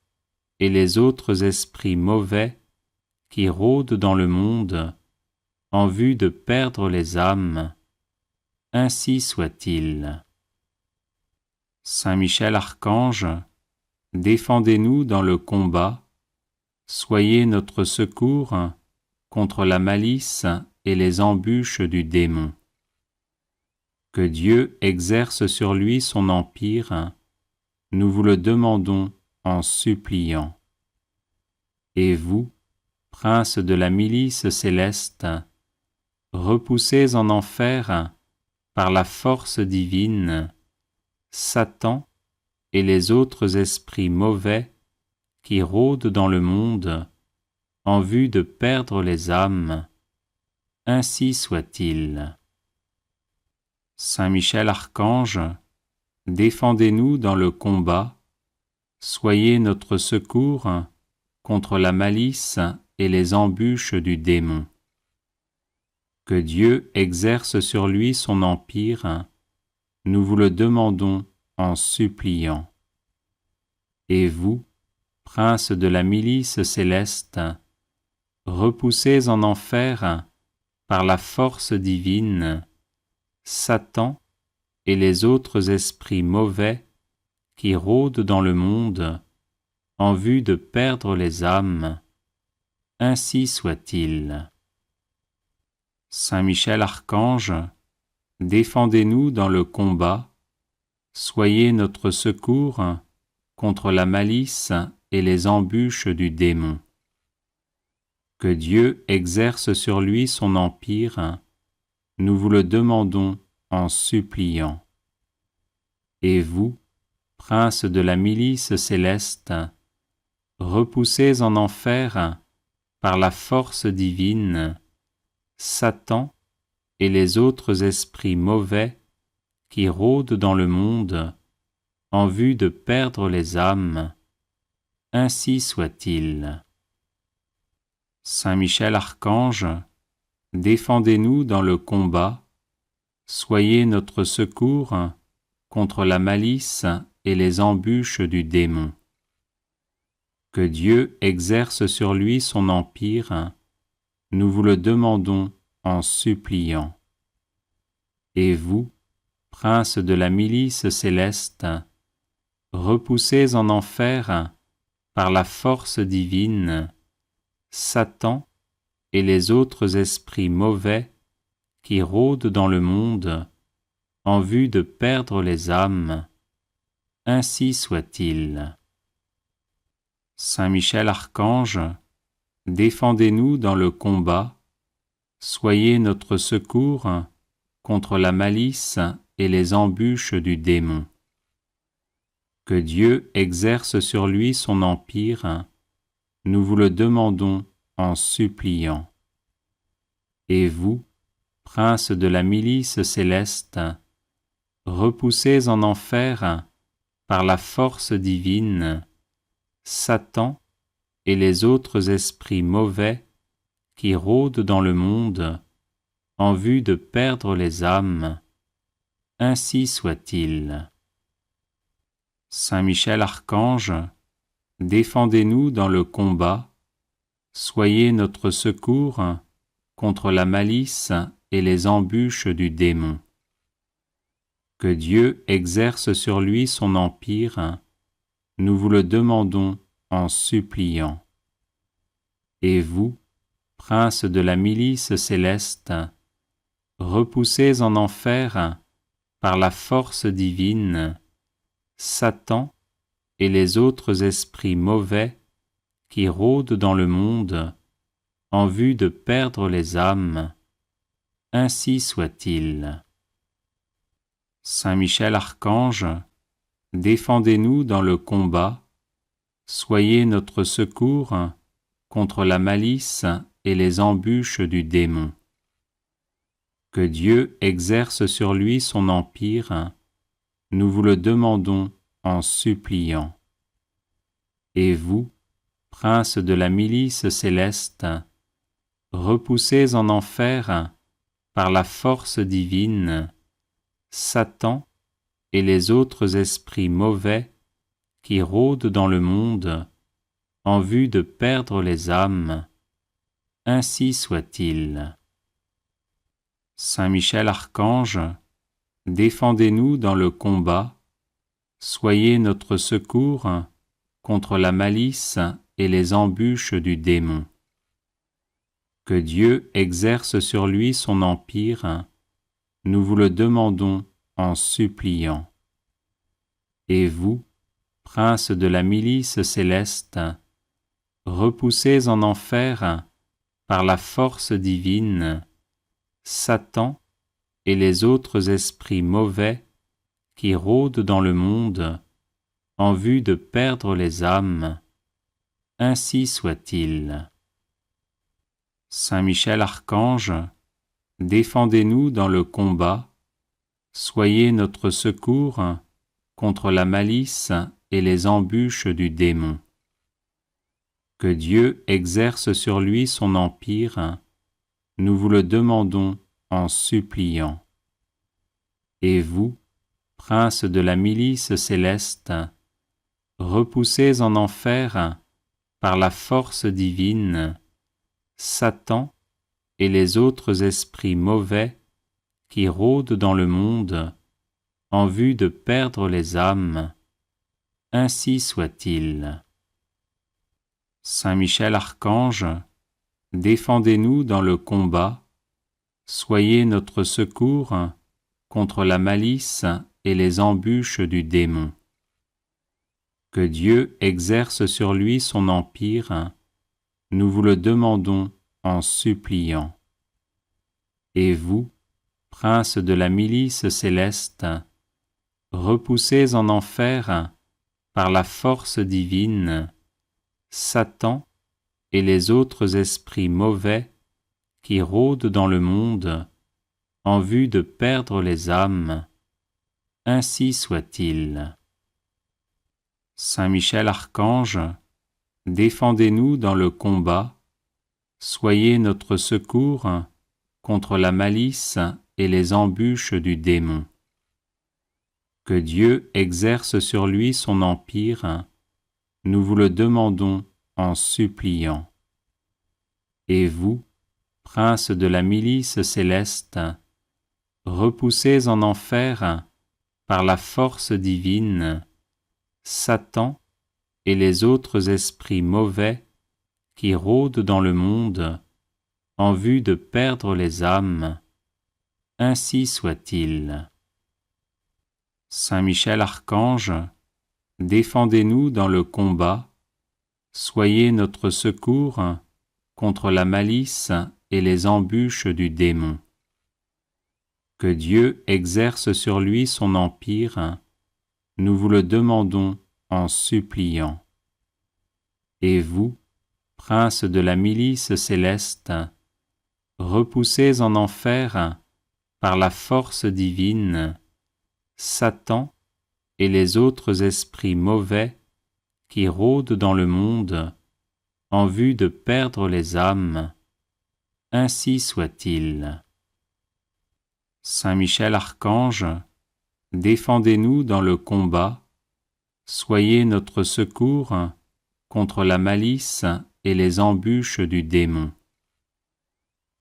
et les autres esprits mauvais qui rôdent dans le monde en vue de perdre les âmes, ainsi soit-il. Saint Michel Archange, défendez-nous dans le combat, soyez notre secours contre la malice et les embûches du démon. Que Dieu exerce sur lui son empire, nous vous le demandons en suppliant. Et vous, princes de la milice céleste, repoussés en enfer par la force divine, Satan et les autres esprits mauvais qui rôdent dans le monde en vue de perdre les âmes, ainsi soit-il. Saint Michel Archange, défendez-nous dans le combat, soyez notre secours contre la malice et les embûches du démon. Que Dieu exerce sur lui son empire, nous vous le demandons en suppliant. Et vous, princes de la milice céleste, repoussés en enfer par la force divine, Satan et les autres esprits mauvais qui rôdent dans le monde en vue de perdre les âmes, ainsi soit-il. Saint Michel Archange, défendez-nous dans le combat, soyez notre secours contre la malice et les embûches du démon. Que Dieu exerce sur lui son empire, nous vous le demandons en suppliant. Et vous, princes de la milice céleste, repoussés en enfer par la force divine, Satan et les autres esprits mauvais qui rôdent dans le monde en vue de perdre les âmes, ainsi soit-il. Saint Michel Archange, défendez-nous dans le combat, soyez notre secours contre la malice et les embûches du démon. Que Dieu exerce sur lui son empire, nous vous le demandons en suppliant. Et vous, princes de la milice céleste, repoussés en enfer par la force divine, Satan et les autres esprits mauvais qui rôdent dans le monde en vue de perdre les âmes, ainsi soit-il. Saint Michel Archange, défendez-nous dans le combat, soyez notre secours contre la malice et les embûches du démon. Que Dieu exerce sur lui son empire, nous vous le demandons en suppliant. Et vous, princes de la milice céleste, repoussés en enfer par la force divine, Satan et les autres esprits mauvais qui rôdent dans le monde en vue de perdre les âmes, ainsi soit-il. Saint Michel Archange, défendez-nous dans le combat, soyez notre secours contre la malice et les embûches du démon. Que Dieu exerce sur lui son empire, nous vous le demandons en suppliant. Et vous, princes de la milice céleste, repoussés en enfer par la force divine, Satan et les autres esprits mauvais qui rôdent dans le monde en vue de perdre les âmes, ainsi soit-il. Saint Michel Archange, défendez-nous dans le combat, soyez notre secours contre la malice et les embûches du démon. Que Dieu exerce sur lui son empire, nous vous le demandons en suppliant. Et vous, princes de la milice céleste, repoussés en enfer par la force divine, Satan et les autres esprits mauvais qui rôdent dans le monde en vue de perdre les âmes, ainsi soit-il. Saint Michel Archange, défendez-nous dans le combat, soyez notre secours contre la malice et les embûches du démon. Que Dieu exerce sur lui son empire, nous vous le demandons en suppliant. Et vous, princes de la milice céleste, repoussés en enfer par la force divine, Satan et les autres esprits mauvais qui rôdent dans le monde en vue de perdre les âmes, ainsi soit-il. Saint Michel Archange, défendez-nous dans le combat, soyez notre secours contre la malice et les embûches du démon. Que Dieu exerce sur lui son empire, nous vous le demandons en suppliant. Et vous, princes de la milice céleste, repoussés en enfer par la force divine, Satan et les autres esprits mauvais qui rôdent dans le monde en vue de perdre les âmes, ainsi soit-il. Saint Michel Archange, défendez-nous dans le combat, soyez notre secours contre la malice et les embûches du démon. Que Dieu exerce sur lui son empire, nous vous le demandons en suppliant. Et vous, princes de la milice céleste, repoussés en enfer par la force divine, Satan et les autres esprits mauvais qui rôdent dans le monde en vue de perdre les âmes, ainsi soit-il. Saint Michel Archange, défendez-nous dans le combat, soyez notre secours contre la malice et les embûches du démon. Que Dieu exerce sur lui son empire, nous vous le demandons en suppliant. Et vous, princes de la milice céleste, repoussés en enfer par la force divine, Satan et les autres esprits mauvais qui rôdent dans le monde en vue de perdre les âmes, ainsi soit-il. Saint Michel Archange, défendez-nous dans le combat, soyez notre secours contre la malice et les embûches du démon. Que Dieu exerce sur lui son empire, nous vous le demandons en suppliant. Et vous, princes de la milice céleste, repoussés en enfer par la force divine, Satan et les autres esprits mauvais qui rôdent dans le monde en vue de perdre les âmes, ainsi soit-il. Saint Michel Archange, défendez-nous dans le combat, soyez notre secours contre la malice et les embûches du démon.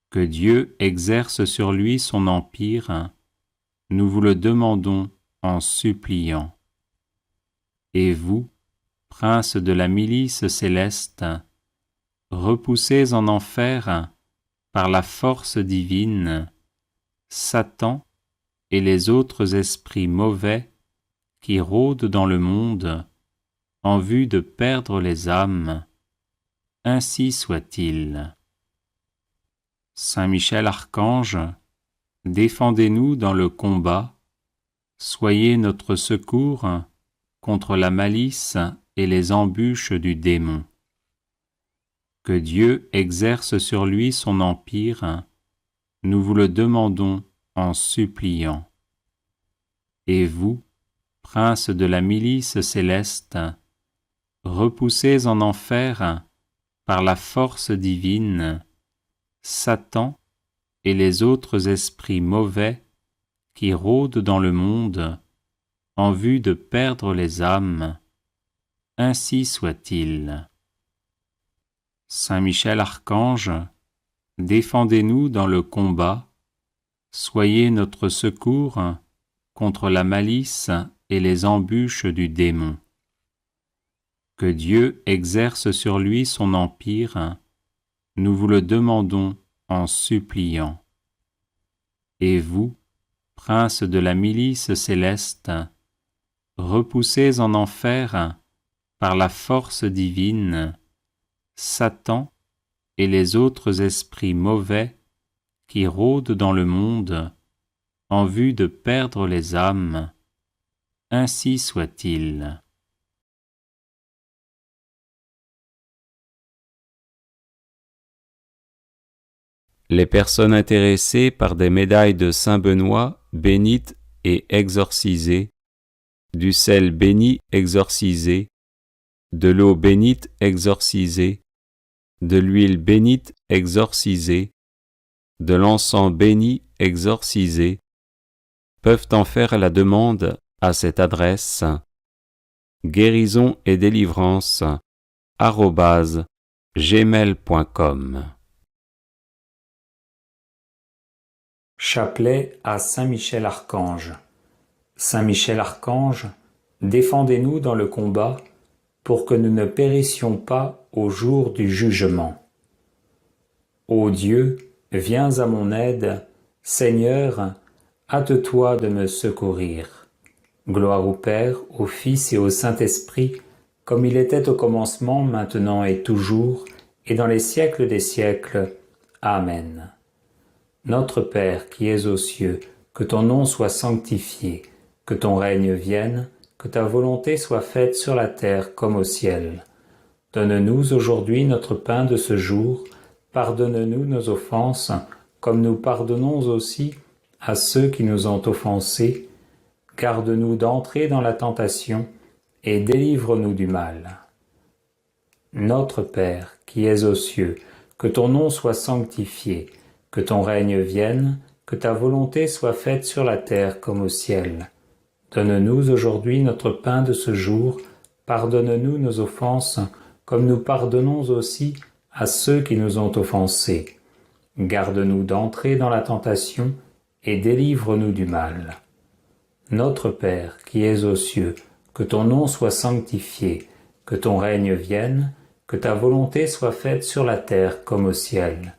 Que Dieu exerce sur lui son empire, nous vous le demandons en suppliant. Et vous, princes de la milice céleste, repoussés en enfer par la force divine, Satan et les autres esprits mauvais qui rôdent dans le monde en vue de perdre les âmes, ainsi soit-il. Saint Michel Archange, défendez-nous dans le combat, soyez notre secours contre la malice et les embûches du démon. Que Dieu exerce sur lui son empire, nous vous le demandons en suppliant. Et vous, princes de la milice céleste, repoussés en enfer par la force divine, Satan et les autres esprits mauvais qui rôdent dans le monde en vue de perdre les âmes, ainsi soit-il. Saint Michel Archange, défendez-nous dans le combat, soyez notre secours contre la malice et les embûches du démon. Que Dieu exerce sur lui son empire, nous vous le demandons en suppliant. Et vous, princes de la milice céleste, repoussez en enfer par la force divine Satan et les autres esprits mauvais qui rôdent dans le monde en vue de perdre les âmes. Ainsi soit-il. Les personnes intéressées par des médailles de Saint Benoît bénites et exorcisées, du sel béni exorcisé, de l'eau bénite exorcisée, de l'huile bénite exorcisée, de l'encens béni exorcisé, peuvent en faire la demande à cette adresse guérison et délivrance @gmail.com. Chapelet à Saint Michel Archange. Saint Michel Archange, défendez-nous dans le combat pour que nous ne périssions pas au jour du jugement. Ô Dieu, viens à mon aide, Seigneur, hâte-toi de me secourir. Gloire au Père, au Fils et au Saint-Esprit, comme il était au commencement, maintenant et toujours, et dans les siècles des siècles. Amen. Notre Père qui es aux cieux, que ton nom soit sanctifié, que ton règne vienne, que ta volonté soit faite sur la terre comme au ciel. Donne-nous aujourd'hui notre pain de ce jour, pardonne-nous nos offenses, comme nous pardonnons aussi à ceux qui nous ont offensés. Garde-nous d'entrer dans la tentation, et délivre-nous du mal. Notre Père qui es aux cieux, que ton nom soit sanctifié, que ton règne vienne, que ta volonté soit faite sur la terre comme au ciel. Donne-nous aujourd'hui notre pain de ce jour, pardonne-nous nos offenses, comme nous pardonnons aussi à ceux qui nous ont offensés. Garde-nous d'entrer dans la tentation, et délivre-nous du mal. Notre Père qui es aux cieux, que ton nom soit sanctifié, que ton règne vienne, que ta volonté soit faite sur la terre comme au ciel.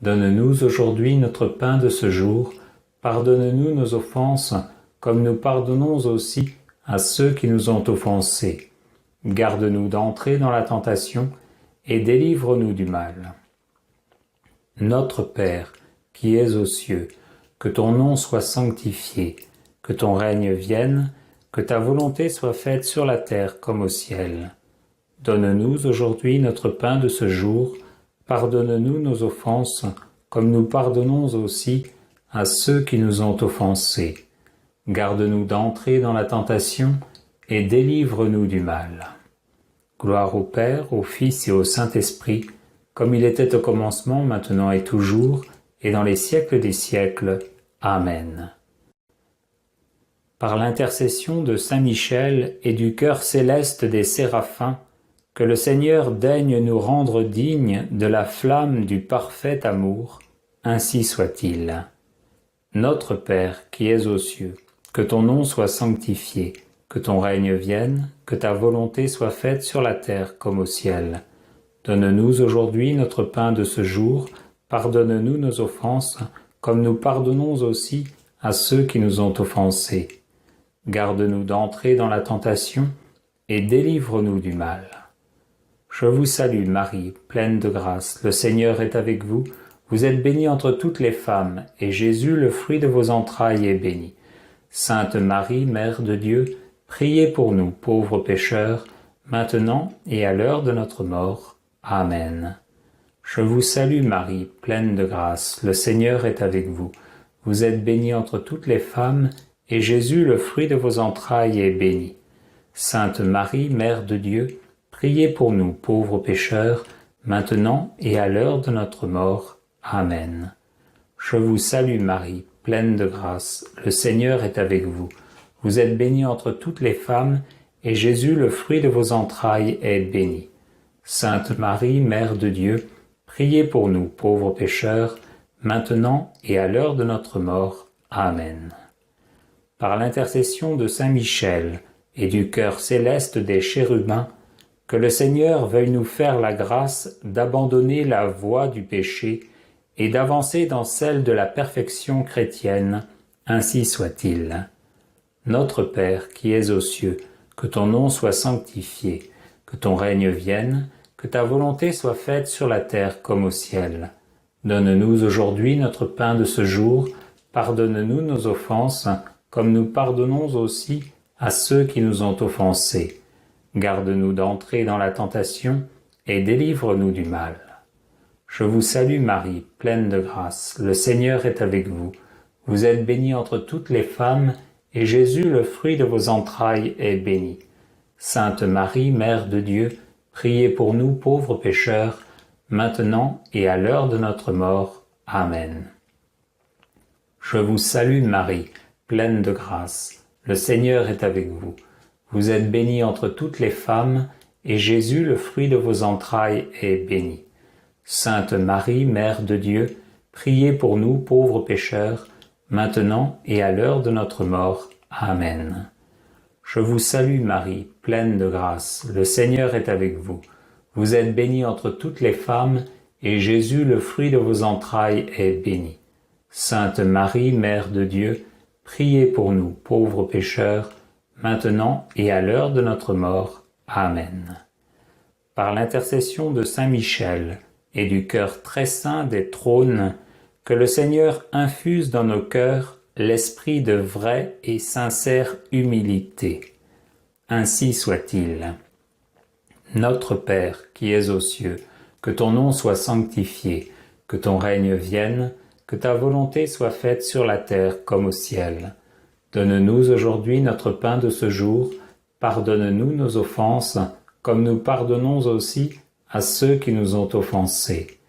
Donne-nous aujourd'hui notre pain de ce jour, pardonne-nous nos offenses, comme nous pardonnons aussi à ceux qui nous ont offensés. Garde-nous d'entrer dans la tentation, et délivre-nous du mal. Notre Père, qui es aux cieux, que ton nom soit sanctifié, que ton règne vienne, que ta volonté soit faite sur la terre comme au ciel. Donne-nous aujourd'hui notre pain de ce jour, pardonne-nous nos offenses, comme nous pardonnons aussi à ceux qui nous ont offensés. Garde-nous d'entrer dans la tentation, et délivre-nous du mal. Gloire au Père, au Fils et au Saint-Esprit, comme il était au commencement, maintenant et toujours, et dans les siècles des siècles. Amen. Par l'intercession de Saint Michel et du cœur céleste des séraphins, que le Seigneur daigne nous rendre dignes de la flamme du parfait amour, ainsi soit-il. Notre Père qui es aux cieux, que ton nom soit sanctifié, que ton règne vienne, que ta volonté soit faite sur la terre comme au ciel. Donne-nous aujourd'hui notre pain de ce jour, pardonne-nous nos offenses, comme nous pardonnons aussi à ceux qui nous ont offensés. Garde-nous d'entrer dans la tentation, et délivre-nous du mal. Je vous salue Marie, pleine de grâce, le Seigneur est avec vous. Vous êtes bénie entre toutes les femmes, et Jésus, le fruit de vos entrailles, est béni. Sainte Marie, Mère de Dieu, priez pour nous, pauvres pécheurs, maintenant et à l'heure de notre mort. Amen. Je vous salue Marie, pleine de grâce, le Seigneur est avec vous. Vous êtes bénie entre toutes les femmes, et Jésus, le fruit de vos entrailles, est béni. Sainte Marie, Mère de Dieu, priez pour nous, pauvres pécheurs, maintenant et à l'heure de notre mort. Amen. Je vous salue Marie, pleine de grâce, le Seigneur est avec vous. Vous êtes bénie entre toutes les femmes, et Jésus, le fruit de vos entrailles, est béni. Sainte Marie, Mère de Dieu, priez pour nous, pauvres pécheurs, maintenant et à l'heure de notre mort. Amen. Par l'intercession de Saint Michel et du cœur céleste des chérubins, que le Seigneur veuille nous faire la grâce d'abandonner la voie du péché et d'avancer dans celle de la perfection chrétienne, ainsi soit-il. Notre Père qui es aux cieux, que ton nom soit sanctifié, que ton règne vienne, que ta volonté soit faite sur la terre comme au ciel. Donne-nous aujourd'hui notre pain de ce jour, pardonne-nous nos offenses, comme nous pardonnons aussi à ceux qui nous ont offensés. Garde-nous d'entrer dans la tentation, et délivre-nous du mal. Je vous salue Marie, pleine de grâce, le Seigneur est avec vous. Vous êtes bénie entre toutes les femmes, et Jésus, le fruit de vos entrailles, est béni. Sainte Marie, Mère de Dieu, priez pour nous pauvres pécheurs, maintenant et à l'heure de notre mort. Amen. Je vous salue Marie, pleine de grâce, le Seigneur est avec vous. Vous êtes bénie entre toutes les femmes, et Jésus, le fruit de vos entrailles, est béni. Sainte Marie, Mère de Dieu, priez pour nous pauvres pécheurs, maintenant et à l'heure de notre mort. Amen. Je vous salue Marie, pleine de grâce, le Seigneur est avec vous. Vous êtes bénie entre toutes les femmes, et Jésus, le fruit de vos entrailles, est béni. Sainte Marie, Mère de Dieu, priez pour nous pauvres pécheurs, maintenant et à l'heure de notre mort. Amen. Par l'intercession de Saint Michel et du cœur très saint des trônes, que le Seigneur infuse dans nos cœurs l'esprit de vraie et sincère humilité. Ainsi soit-il. Notre Père qui es aux cieux, que ton nom soit sanctifié, que ton règne vienne, que ta volonté soit faite sur la terre comme au ciel. Donne-nous aujourd'hui notre pain de ce jour, pardonne-nous nos offenses, comme nous pardonnons aussi à ceux qui nous ont offensés.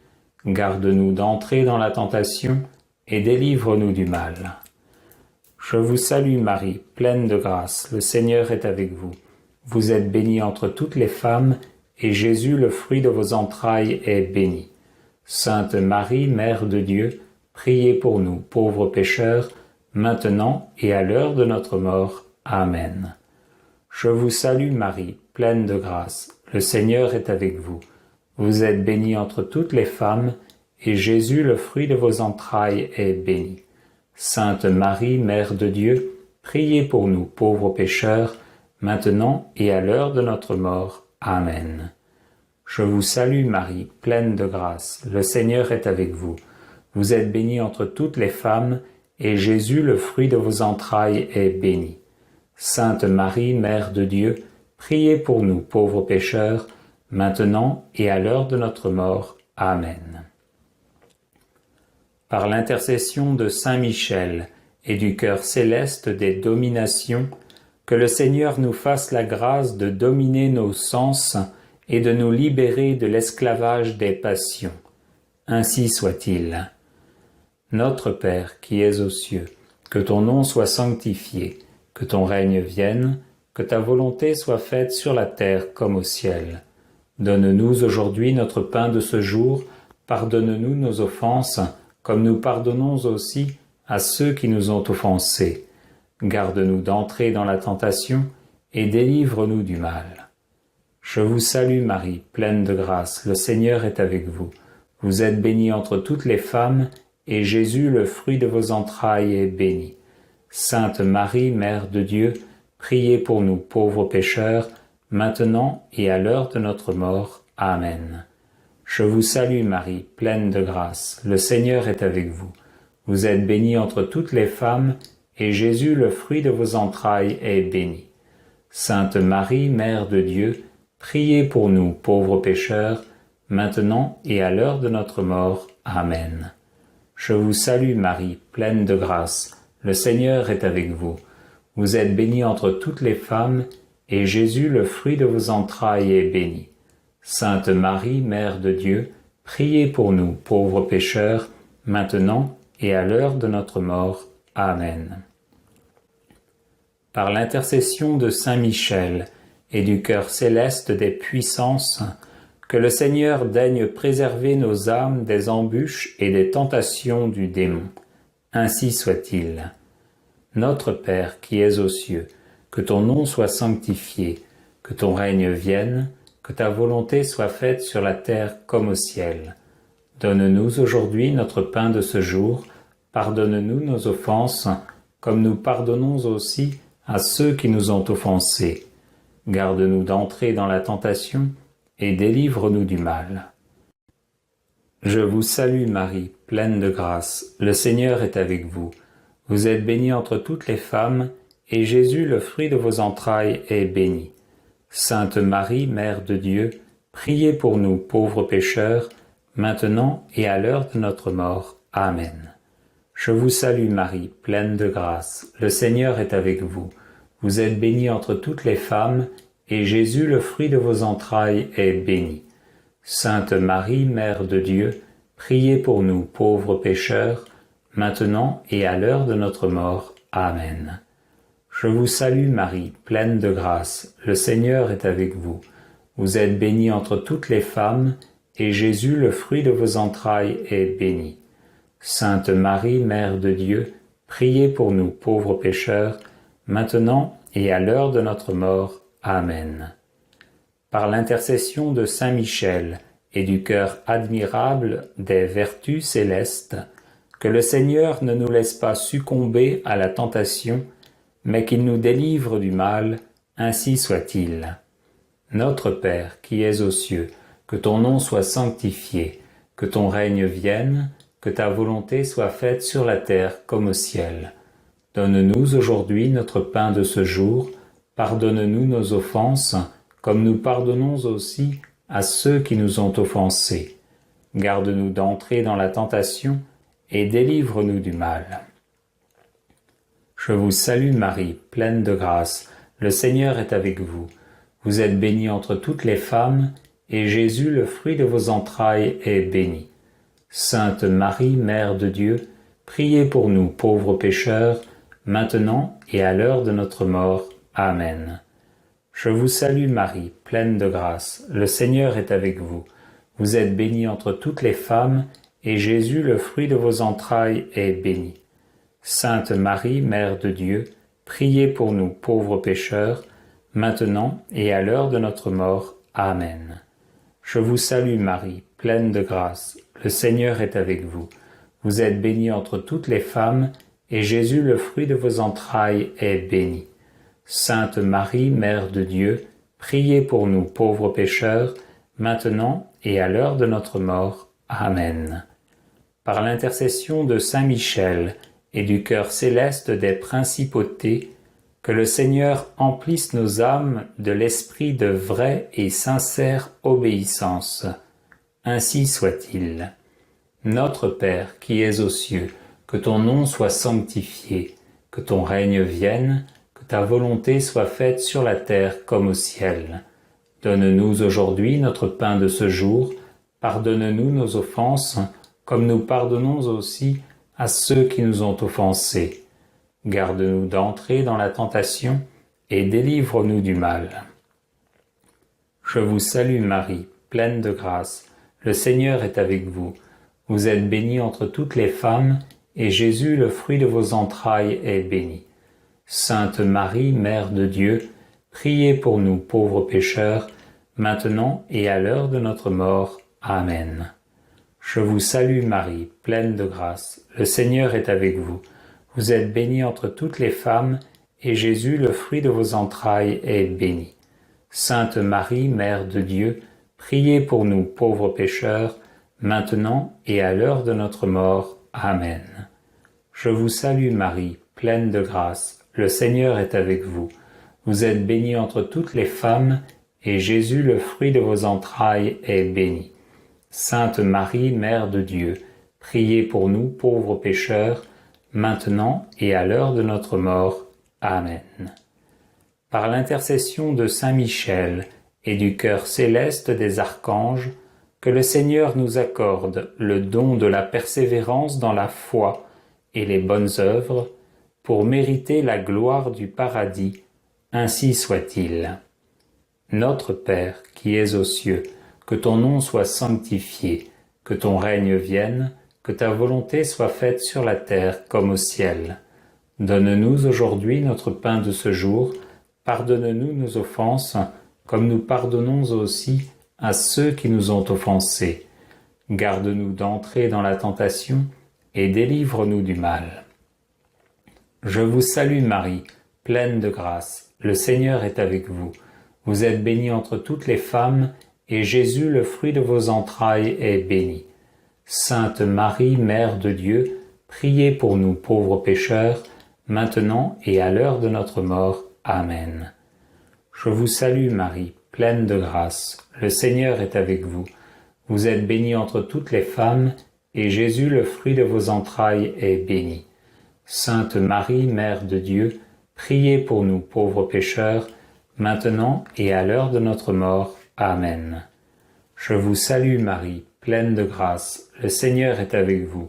Garde-nous d'entrer dans la tentation, et délivre-nous du mal. Je vous salue Marie, pleine de grâce, le Seigneur est avec vous. Vous êtes bénie entre toutes les femmes, et Jésus, le fruit de vos entrailles, est béni. Sainte Marie, Mère de Dieu, priez pour nous, pauvres pécheurs, maintenant et à l'heure de notre mort. Amen. Je vous salue Marie, pleine de grâce, le Seigneur est avec vous. Vous êtes bénie entre toutes les femmes, et Jésus, le fruit de vos entrailles, est béni. Sainte Marie, Mère de Dieu, priez pour nous, pauvres pécheurs, maintenant et à l'heure de notre mort. Amen. Je vous salue Marie, pleine de grâce, le Seigneur est avec vous. Vous êtes bénie entre toutes les femmes, et Jésus, le fruit de vos entrailles, est béni. Sainte Marie, Mère de Dieu, priez pour nous, pauvres pécheurs, maintenant et à l'heure de notre mort. Amen. Par l'intercession de Saint Michel et du cœur céleste des dominations, que le Seigneur nous fasse la grâce de dominer nos sens et de nous libérer de l'esclavage des passions. Ainsi soit-il. Notre Père qui es aux cieux, que ton nom soit sanctifié, que ton règne vienne, que ta volonté soit faite sur la terre comme au ciel. Donne-nous aujourd'hui notre pain de ce jour, pardonne-nous nos offenses, comme nous pardonnons aussi à ceux qui nous ont offensés. Garde-nous d'entrer dans la tentation, et délivre-nous du mal. Je vous salue Marie, pleine de grâce, le Seigneur est avec vous. Vous êtes bénie entre toutes les femmes, et Jésus, le fruit de vos entrailles, est béni. Sainte Marie, Mère de Dieu, priez pour nous pauvres pécheurs, maintenant et à l'heure de notre mort. Amen. Je vous salue Marie, pleine de grâce, le Seigneur est avec vous. Vous êtes bénie entre toutes les femmes, et Jésus, le fruit de vos entrailles, est béni. Sainte Marie, Mère de Dieu, priez pour nous pauvres pécheurs, maintenant et à l'heure de notre mort. Amen. Je vous salue Marie, pleine de grâce, le Seigneur est avec vous. Vous êtes bénie entre toutes les femmes, et Jésus, le fruit de vos entrailles, est béni. Sainte Marie, Mère de Dieu, priez pour nous, pauvres pécheurs, maintenant et à l'heure de notre mort. Amen. Par l'intercession de Saint Michel et du cœur céleste des puissances, que le Seigneur daigne préserver nos âmes des embûches et des tentations du démon. Ainsi soit-il. Notre Père qui es aux cieux, que ton nom soit sanctifié, que ton règne vienne, que ta volonté soit faite sur la terre comme au ciel. Donne-nous aujourd'hui notre pain de ce jour, pardonne-nous nos offenses, comme nous pardonnons aussi à ceux qui nous ont offensés. Garde-nous d'entrer dans la tentation et délivre-nous du mal. Je vous salue Marie, pleine de grâce, le Seigneur est avec vous. Vous êtes bénie entre toutes les femmes, et Jésus, le fruit de vos entrailles, est béni. Sainte Marie, Mère de Dieu, priez pour nous pauvres pécheurs, maintenant et à l'heure de notre mort. Amen. Je vous salue Marie, pleine de grâce, le Seigneur est avec vous. Vous êtes bénie entre toutes les femmes, et Jésus, le fruit de vos entrailles, est béni. Sainte Marie, Mère de Dieu, priez pour nous pauvres pécheurs, maintenant et à l'heure de notre mort. Amen. Je vous salue Marie, pleine de grâce, le Seigneur est avec vous. Vous êtes bénie entre toutes les femmes, et Jésus, le fruit de vos entrailles, est béni. Sainte Marie, Mère de Dieu, priez pour nous pauvres pécheurs, maintenant et à l'heure de notre mort. Amen. Par l'intercession de Saint Michel et du cœur admirable des vertus célestes, que le Seigneur ne nous laisse pas succomber à la tentation, mais qu'il nous délivre du mal, ainsi soit-il. Notre Père, qui es aux cieux, que ton nom soit sanctifié, que ton règne vienne, que ta volonté soit faite sur la terre comme au ciel. Donne-nous aujourd'hui notre pain de ce jour, pardonne-nous nos offenses, comme nous pardonnons aussi à ceux qui nous ont offensés. Garde-nous d'entrer dans la tentation et délivre-nous du mal. Je vous salue Marie, pleine de grâce, le Seigneur est avec vous. Vous êtes bénie entre toutes les femmes, et Jésus, le fruit de vos entrailles, est béni. Sainte Marie, Mère de Dieu, priez pour nous pauvres pécheurs, maintenant et à l'heure de notre mort. Amen. Je vous salue Marie, pleine de grâce, le Seigneur est avec vous. Vous êtes bénie entre toutes les femmes, et Jésus, le fruit de vos entrailles, est béni. Sainte Marie, Mère de Dieu, priez pour nous pauvres pécheurs, maintenant et à l'heure de notre mort. Amen. Je vous salue Marie, pleine de grâce, le Seigneur est avec vous. Vous êtes bénie entre toutes les femmes, et Jésus, le fruit de vos entrailles, est béni. Sainte Marie, Mère de Dieu, priez pour nous pauvres pécheurs, maintenant et à l'heure de notre mort. Amen. Par l'intercession de Saint Michel et du cœur céleste des principautés, que le Seigneur emplisse nos âmes de l'esprit de vraie et sincère obéissance. Ainsi soit-il. Notre Père qui es aux cieux, que ton nom soit sanctifié, que ton règne vienne, que ta volonté soit faite sur la terre comme au ciel. Donne-nous aujourd'hui notre pain de ce jour, pardonne-nous nos offenses, comme nous pardonnons aussi à ceux qui nous ont offensés. Garde-nous d'entrer dans la tentation et délivre-nous du mal. Je vous salue Marie, pleine de grâce, le Seigneur est avec vous. Vous êtes bénie entre toutes les femmes, et Jésus, le fruit de vos entrailles, est béni. Sainte Marie, Mère de Dieu, priez pour nous pauvres pécheurs, maintenant et à l'heure de notre mort. Amen. Je vous salue Marie, pleine de grâce, le Seigneur est avec vous. Vous êtes bénie entre toutes les femmes, et Jésus, le fruit de vos entrailles, est béni. Sainte Marie, Mère de Dieu, priez pour nous pauvres pécheurs, maintenant et à l'heure de notre mort. Amen. Je vous salue Marie, pleine de grâce, le Seigneur est avec vous. Vous êtes bénie entre toutes les femmes, et Jésus, le fruit de vos entrailles, est béni. Sainte Marie, Mère de Dieu, priez pour nous pauvres pécheurs, maintenant et à l'heure de notre mort. Amen. Par l'intercession de Saint Michel et du cœur céleste des archanges, que le Seigneur nous accorde le don de la persévérance dans la foi et les bonnes œuvres, pour mériter la gloire du paradis, ainsi soit-il. Notre Père, qui es aux cieux, que ton nom soit sanctifié, que ton règne vienne, que ta volonté soit faite sur la terre comme au ciel. Donne-nous aujourd'hui notre pain de ce jour, pardonne-nous nos offenses, comme nous pardonnons aussi à ceux qui nous ont offensés. Garde-nous d'entrer dans la tentation et délivre-nous du mal. Je vous salue Marie, pleine de grâce, le Seigneur est avec vous. Vous êtes bénie entre toutes les femmes, et Jésus, le fruit de vos entrailles, est béni. Sainte Marie, Mère de Dieu, priez pour nous pauvres pécheurs, maintenant et à l'heure de notre mort. Amen. Je vous salue Marie, pleine de grâce, le Seigneur est avec vous. Vous êtes bénie entre toutes les femmes, et Jésus, le fruit de vos entrailles, est béni. Sainte Marie, Mère de Dieu, priez pour nous pauvres pécheurs, maintenant et à l'heure de notre mort. Amen. Je vous salue Marie, pleine de grâce, le Seigneur est avec vous.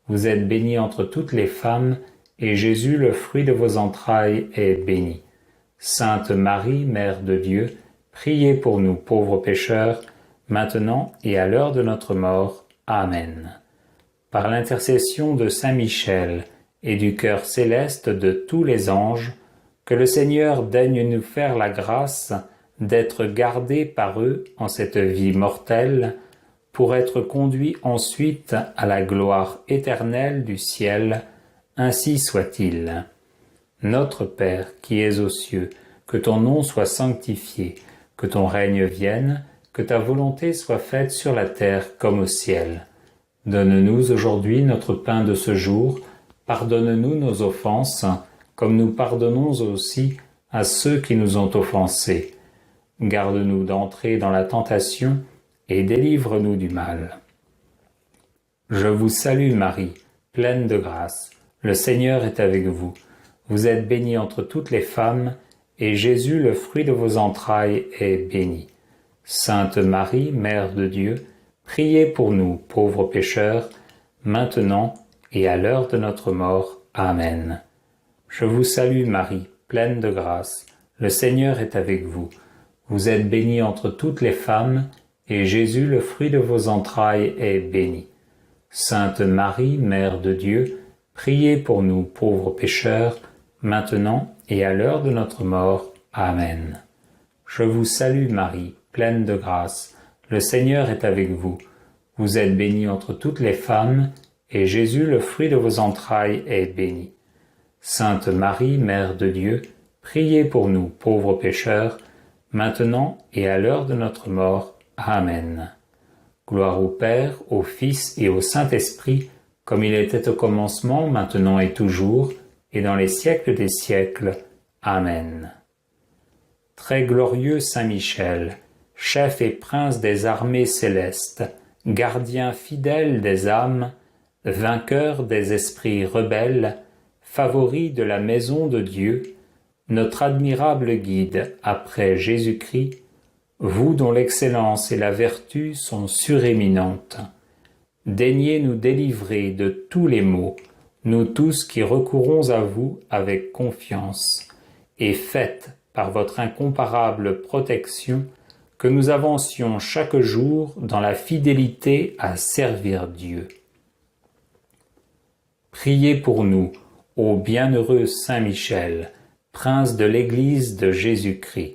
Vous êtes bénie entre toutes les femmes, et Jésus, le fruit de vos entrailles, est béni. Sainte Marie, Mère de Dieu, priez pour nous pauvres pécheurs, maintenant et à l'heure de notre mort. Amen. Par l'intercession de Saint Michel et du cœur céleste de tous les anges, que le Seigneur daigne nous faire la grâce d'être gardés par eux en cette vie mortelle, pour être conduits ensuite à la gloire éternelle du ciel, ainsi soit-il. Notre Père qui es aux cieux, que ton nom soit sanctifié, que ton règne vienne, que ta volonté soit faite sur la terre comme au ciel. Donne-nous aujourd'hui notre pain de ce jour, pardonne-nous nos offenses, comme nous pardonnons aussi à ceux qui nous ont offensés. Garde-nous d'entrer dans la tentation et délivre-nous du mal. Je vous salue Marie, pleine de grâce, le Seigneur est avec vous. Vous êtes bénie entre toutes les femmes, et Jésus, le fruit de vos entrailles, est béni. Sainte Marie, Mère de Dieu, priez pour nous, pauvres pécheurs, maintenant et à l'heure de notre mort. Amen. Je vous salue Marie, pleine de grâce, le Seigneur est avec vous. Vous êtes bénie entre toutes les femmes, et Jésus, le fruit de vos entrailles, est béni. Sainte Marie, Mère de Dieu, priez pour nous, pauvres pécheurs, maintenant et à l'heure de notre mort. Amen. Je vous salue Marie, pleine de grâce, le Seigneur est avec vous. Vous êtes bénie entre toutes les femmes, et Jésus, le fruit de vos entrailles, est béni. Sainte Marie, Mère de Dieu, priez pour nous, pauvres pécheurs, maintenant et à l'heure de notre mort. Amen. Gloire au Père, au Fils et au Saint-Esprit, comme il était au commencement, maintenant et toujours, et dans les siècles des siècles. Amen. Très glorieux Saint Michel, chef et prince des armées célestes, gardien fidèle des âmes, vainqueur des esprits rebelles, favori de la maison de Dieu, notre admirable guide après Jésus-Christ, vous dont l'excellence et la vertu sont suréminentes, daignez nous délivrer de tous les maux, nous tous qui recourons à vous avec confiance, et faites, par votre incomparable protection, que nous avancions chaque jour dans la fidélité à servir Dieu. Priez pour nous, ô bienheureux Saint Michel, prince de l'Église de Jésus-Christ,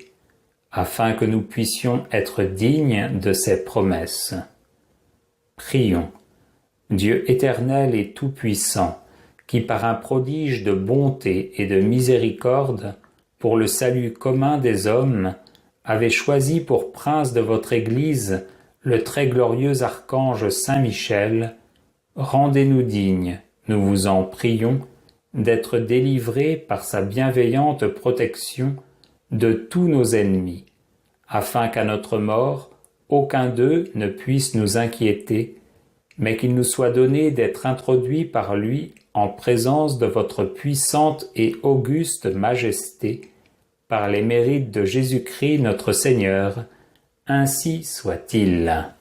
afin que nous puissions être dignes de ses promesses. Prions. Dieu éternel et tout-puissant, qui par un prodige de bonté et de miséricorde, pour le salut commun des hommes, avez choisi pour prince de votre Église le très glorieux archange Saint Michel, rendez-nous dignes, nous vous en prions, d'être délivrés par sa bienveillante protection de tous nos ennemis, afin qu'à notre mort, aucun d'eux ne puisse nous inquiéter, mais qu'il nous soit donné d'être introduits par lui en présence de votre puissante et auguste majesté, par les mérites de Jésus-Christ notre Seigneur, ainsi soit-il.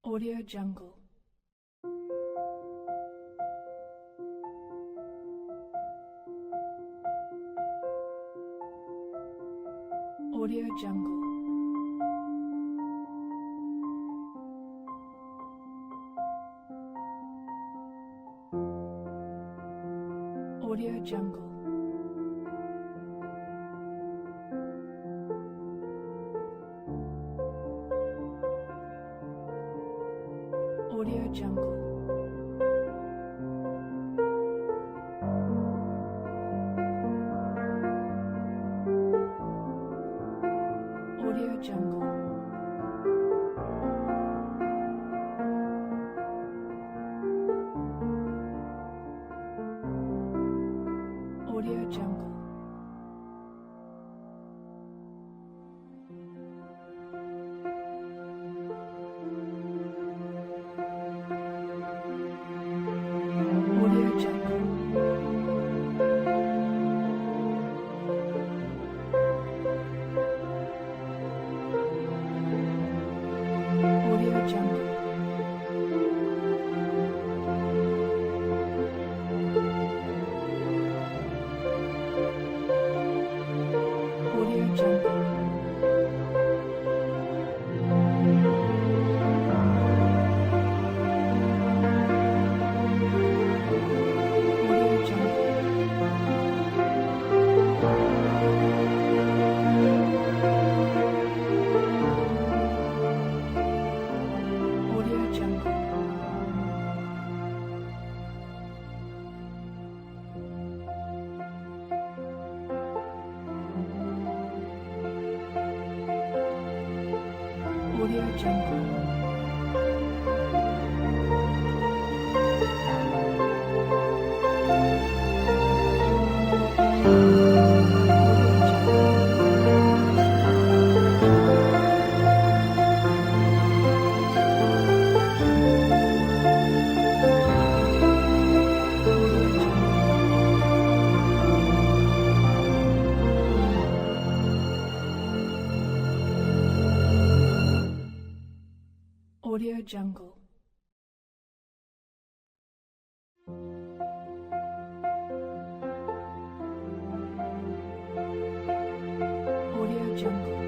Audio Jungle. Audio Jungle. Audio Jungle. Audio Jungle. Audio Jungle. Audio Jungle. Audio Jungle. Audio Jungle. Audio Jungle. Audio Jungle. Audio Jungle. Audio Jungle. Audio Jungle. Audio Jungle.